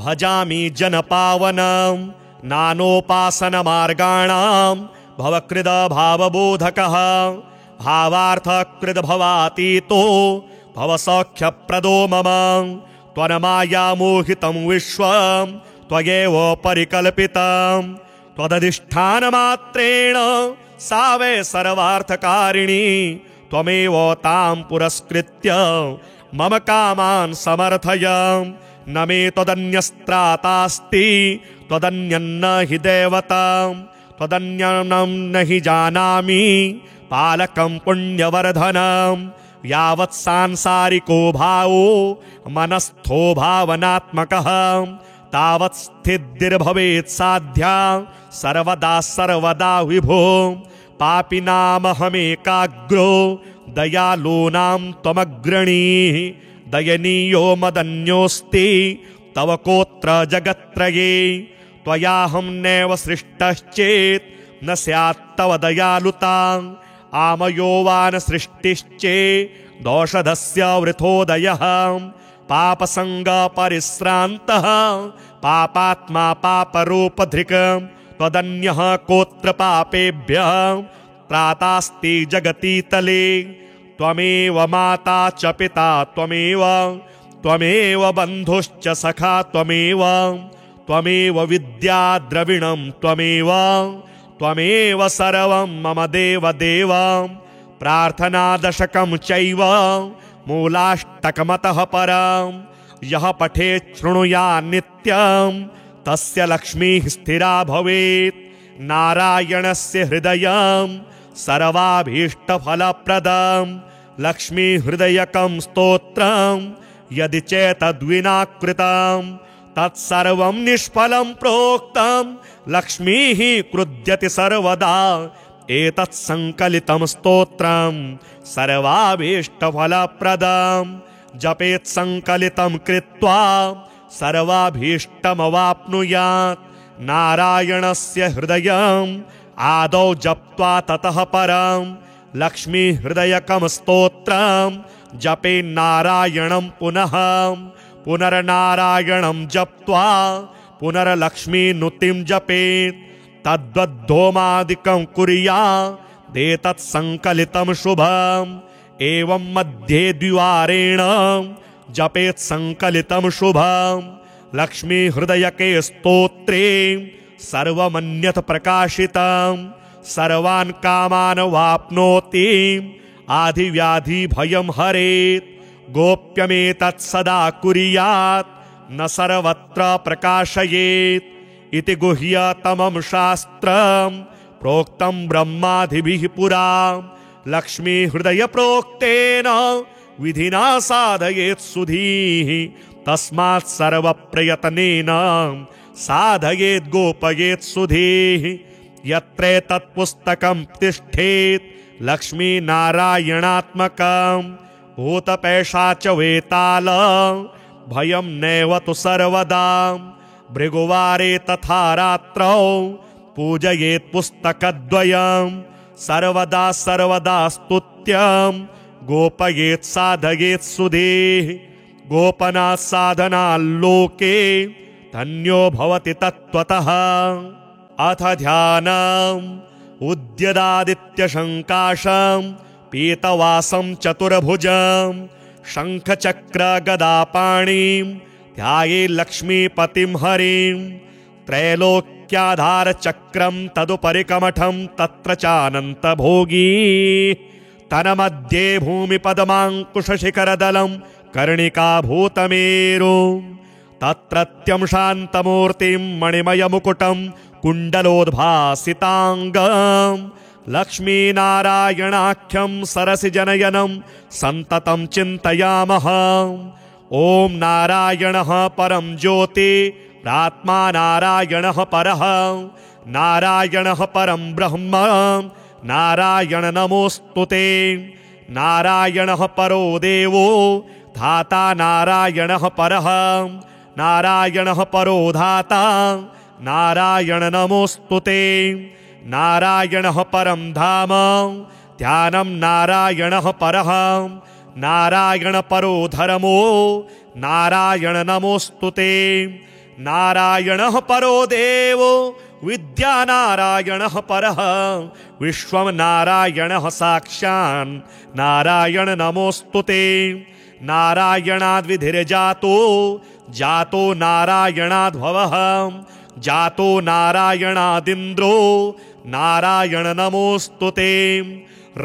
भजामि जनपावनं नानोपासनमार्गाणां भवकृद भावबोधकः। भावार्थकृद भवातीतो भवसौख्यप्रदो मम। त्वन्माया मोहितं विश्वं त्वयैव परिकल्पितं। त्वदधिष्ठानमात्रेण सा वै सर्वार्थकारिणी। त्वमेव तां पुरस्कृत्य मम कामान् समर्थय। न मे त्वदन्यस्त्रातास्ति त्वदन्यन्न हि दैवतं। त्वदन्यं न हि जानामि पालकं पुण्यवर्धनं। यावत् सांसारिको भावो मनस्थो भावनात्मकः तावत् स्थितिर्भवेत् साध्या सर्वदा सर्वदा विभो। पापिनामहमेकाग्रो दयालूनां त्वमग्रणीः। दयनीयो मदन्योऽस्ति तव कोत्र जगत्त्रये। त्वयाहं नैव सृष्टश्चेत् न स्यात् तव दयालुता। आमयो वा न सृष्टिश्चेत् दोषधस्य वृथोदयः। पापसंग परिश्रान्तः पापात्मा पापरूपधृक्। त्वदन्यः कोत्र पापेभ्यः त्रातास्ति जगतीतले। त्वमेव माता च पिता त्वमेव त्वमेव बन्धुश्च सखा त्वमेव त्वमेव विद्या द्रविणं त्वमेव त्वमेव सर्वं मम देव देव। प्रार्थना दशकं चैव मूलाष्टकमतः परं यः पठेत् शृणुयात् नित्यं तस्य लक्ष्मीः स्थिरा भवेत्। नारायणस्य हृदयं सर्वाभीष्टफलप्रदं लक्ष्मी हृदयकं स्तोत्रं यदि चेतद्विना कृतं तत्सर्वं निष्फलं प्रोक्तं। लक्ष्मीः क्रुध्यति सर्वदा एतत् संकलितं स्तोत्रं सर्वाभीष्टफलप्रदं। जपेत् संकलितं कृत्वा सर्वाभीष्टमवाप्नुयात्। नारायणस्य हृदयम् आदौ जप्त्वा ततः परं लक्ष्मी हृदयकं स्तोत्रं जपे नारायणं पुनः। पुनर्नारायणं जप्त्वा पुनर्लक्ष्मीनुतिं जपेत् तद्वद्धोमादिकं कुर्यादेतत् संकलितं शुभम् एवं मध्ये द्विवारेण जपेत् संकलितं शुभम् लक्ष्मी हृदयके स्तोत्रे सर्वमन्यत् प्रकाशितं सर्वान् कामान् वाप्नोति आधिव्याधि भयं हरेत् गोप्यमेतत् सदा कुर्यात् न सर्वत्र प्रकाशयेत् इति गुह्यतमं शास्त्रं प्रोक्तं ब्रह्मादिभिः पुरा लक्ष्मी हृदय प्रोक्तेन विधिना साधयेत् सुधीः तस्मात् सर्व प्रयत्नेन साधयेत् गोपयेत् सुधीः यत्रे तत्पुस्तकं तिष्ठेत् लक्ष्मी नारायणात्मकं भूतपैशाच वेताल भयं नैव तु सर्वदा भृगुवारे तथा रात्रौ पूजयेत् पुस्तकद्वयं सर्वदा सर्वदा स्तुत्यं गोपयेत् साधयेत् सुधीः गोपनात् साधनाल्लोके धन्यो भवति तत्त्वतः अथ ध्यानम् उद्यदादित्यशङ्काशं पीतवासं चतुर्भुजं शङ्खचक्रगदापाणिं ध्यायेत् लक्ष्मीपतिं हरिं त्रैलोक्याधारचक्रं तदुपरि कमठं तत्र चानन्तभोगी तन्मध्ये भूमिपद्माङ्कुशशिखरदलं कर्णिकाभूतमेरुं तत्रत्यं शान्तमूर्तिं मणिमयमुकुटं कुण्डलोद्भासिताङ्गं लक्ष्मीनारायणाख्यं सरसिजनयनं सन्ततं चिन्तयामः ॐ नारायणः परं ज्योति प्रात्मा नारायणः परः नारायणः परं ब्रह्म नारायण नमोऽस्तुते नारायणः परो देवो धाता नारायणः परः नारायणः परो धाता नारायण नमोऽस्तुते नारायणः परं धाम ध्यानं नारायणः परः नारायण परो धर्मो नारायण नमोऽस्तुते नारायणः परो देवो विद्या नारायणः परः विश्वं नारायणः साक्षान् नारायण नमोऽस्तुते नारायणाद्विधिर्जातो जातो नारायणाद्भवः जातो नारायणादिन्द्रो नारायण नमोऽस्तुते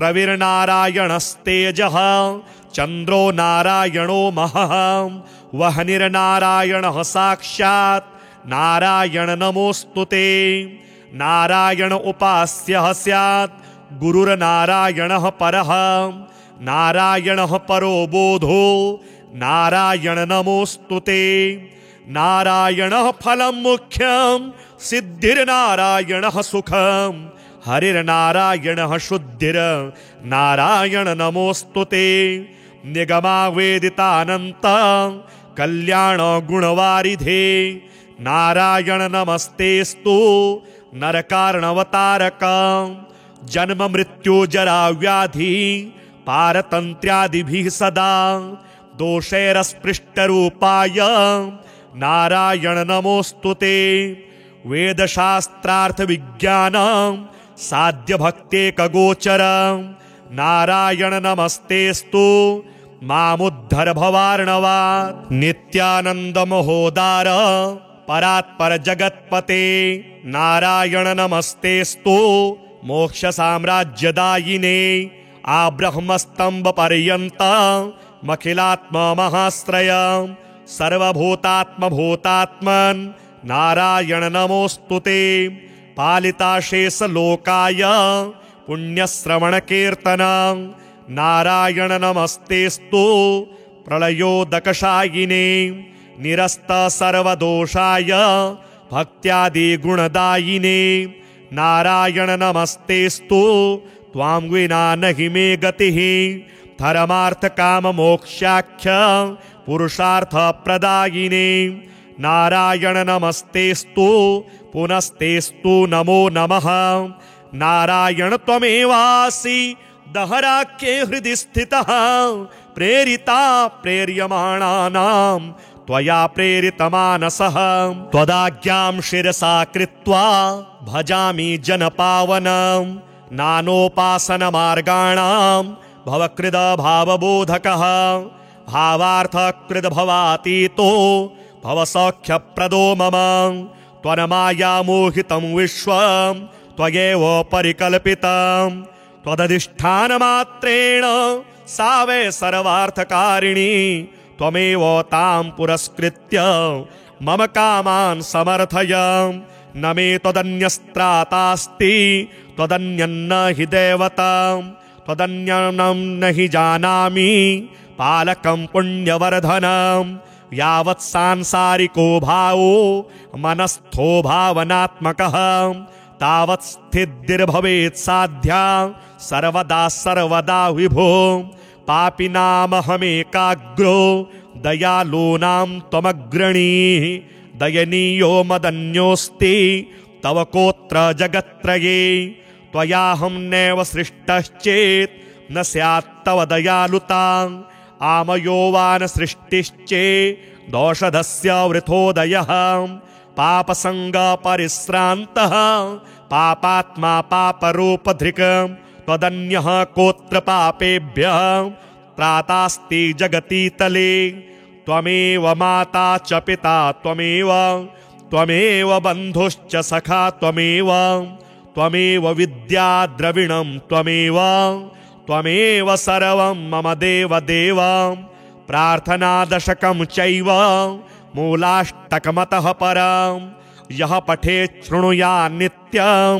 रविर्नारायणस्तेजः चन्द्रो नारायणो महः वह्निर्नारायणः साक्षात् नारायण नमोऽस्तुते नारायण उपास्यः स्यात् गुरुर्नारायणः परः नारायणः परो बोधो नारायण नमोऽस्तुते नारायणः फलं मुख्यं सिद्धिर्नारायणः सुखं हरिर्नारायणः शुद्धिर्नारायण नमोऽस्तुते निगमावेदितानन्त कल्याण गुणवारिधे नारायण नमस्तेस्तु नरकार्णवतारक जन्म मृत्यु जरा व्याधि पारतन्त्र्यादिभिः सदा दोषैरस्पृष्टरूपाय नारायण नमोऽस्तुते वेदशास्त्रार्थ विज्ञान साध्य भक्तेकगोचर नारायण नमस्तेस्तु मामुद्धर भवार्णवात् नित्यानंद महोदार परात्पर जगत्पते नारायण नमस्तेस्तु मोक्ष साम्राज्यदायिने आब्रह्मस्तंभ पर्यंत मखिलात्म महाश्रय सर्वभूतात्म भूतात्मन् नारायण नमोस्तुते पालिताशेष लोकाय पुण्यश्रवण कीर्तन नारायण नमस्तेस्तु प्रलयोदकशायिने निरस्त सर्वदोषाय भक्त्यादि गुणदायिने नारायण नमस्तेस्तु त्वां विना नहि मे गतिः धर्मार्थ काम मोक्षाख्य पुरुषार्थ प्रदायिने नारायण नमस्तेस्तु पुनस्तेस्तु नमो नमः नारायण त्वमेवासि दहराख्ये हृदि स्थितः प्रेरिता प्रेर्यमाणानां त्वया प्रेरितमानसः त्वदाज्ञां शिरसा कृत्वा भजामि जनपावनं नानोपासनमार्गाणां भवकृद भावबोधकः भावार्थकृद भवातीतो भवसौख्यप्रदो मम त्वन्मायामोहितं विश्वं त्वयैव परिकल्पितं त्वदधिष्ठानमात्रेण सा वै सर्वार्थकारिणी त्वमेव तां पुरस्कृत्य मम कामान् समर्थय न मे त्वदन्यस्त्रातास्ति त्वदन्यन्न हि देवता त्वदन्यं न हि जानामि पालकं पुण्यवर्धनं यावत् सांसारिको भावो मनस्थो भावनात्मकः तावत् स्थितिर्भवेत् साध्या सर्वदा सर्वदा विभो पापिनामहमेकाग्रो दयालूनां त्वमग्रणीः दयनीयो मदन्योऽस्ति तव कोत्र जगत्त्रये त्वयाहं नैव सृष्टश्चेत् न स्यात् तव दयालुता आमयो वा न सृष्टिश्चेत् दोषधस्य वृथोदयः पापसङ्गपरिश्रान्तः पापात्मा पापरूपधृक् त्वदन्यः कोत्र पापेभ्यः त्रातास्ति जगतीतले त्वमेव माता च पिता त्वमेव बन्धुश्च सखा त्वमेव विद्या द्रविणं त्वमेव सर्वं मम देव प्रार्थनादशकं चैव मूलाष्टकमतः परं यः पठेत् शृणुयात् नित्यं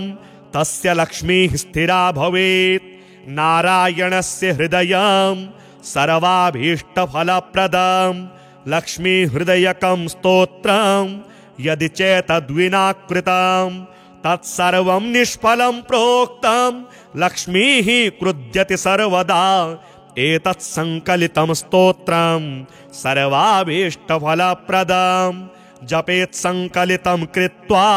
तस्य लक्ष्मीः स्थिरा भवेत् नारायणस्य हृदयं सर्वाभीष्टफलप्रदं लक्ष्मीहृदयकं स्तोत्रं यदि चेतद्विना कृतं तत्सर्वं निष्फलं प्रोक्तं लक्ष्मीः क्रुध्यति सर्वदा एतत् संकलितं स्तोत्रं सर्वाभीष्टफलप्रदं जपेत् संकलितं कृत्वा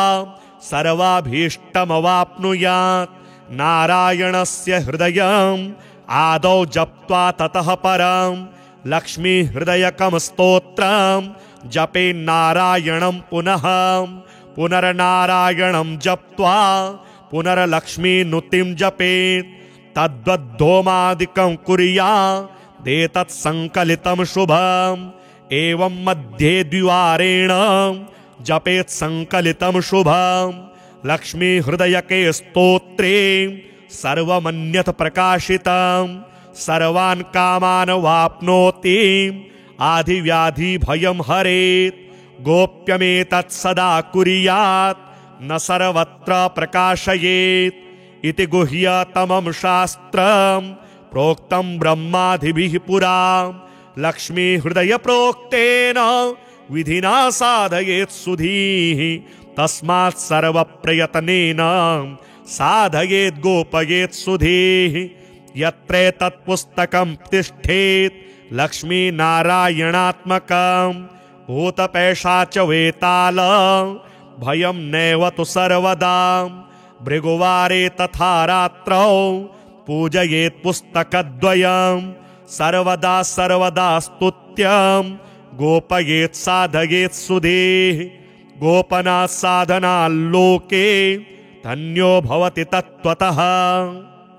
सर्वाभीष्टमवाप्नुयात् नारायणस्य हृदयम् आदौ जप्त्वा ततः परं लक्ष्मीहृदयकं स्तोत्रं जपेन्नारायणं पुनर्नारायणं जप्त्वा पुनर्लक्ष्मीनुतिं जपेत् तद्वद्धोमादिकं कुर्यादेतत् संकलितं शुभम् एवं मध्ये द्विवारेण जपेत् संकलितं शुभम् लक्ष्मीहृदयके स्तोत्रे सर्वमन्यत् प्रकाशितं सर्वान् कामान् वाप्नोति आधिव्याधिभयं हरेत् गोप्यमेतत् सदा कुर्यात् न सर्वत्र प्रकाशयेत् इति गुह्यतमं शास्त्रं प्रोक्तं ब्रह्मादिभिः पुरा लक्ष्मीहृदय प्रोक्तेन विधिना साधयेत् सुधीः तस्मात् सर्वप्रयत्नेन साधयेत् गोपयेत् सुधीः यत्रेतत् पुस्तकं तिष्ठेत् लक्ष्मीनारायणात्मकं भूतपैशाच वेताल भयं नैव तु सर्वदा भृगुवारे तथा रात्रौ पूजयेत् पुस्तकद्वयं सर्वदा स्तुत्यं गोपयेत् साधयेत् सुधीः गोपनात् साधनाल्लोके धन्यो भवति तत्त्वतः।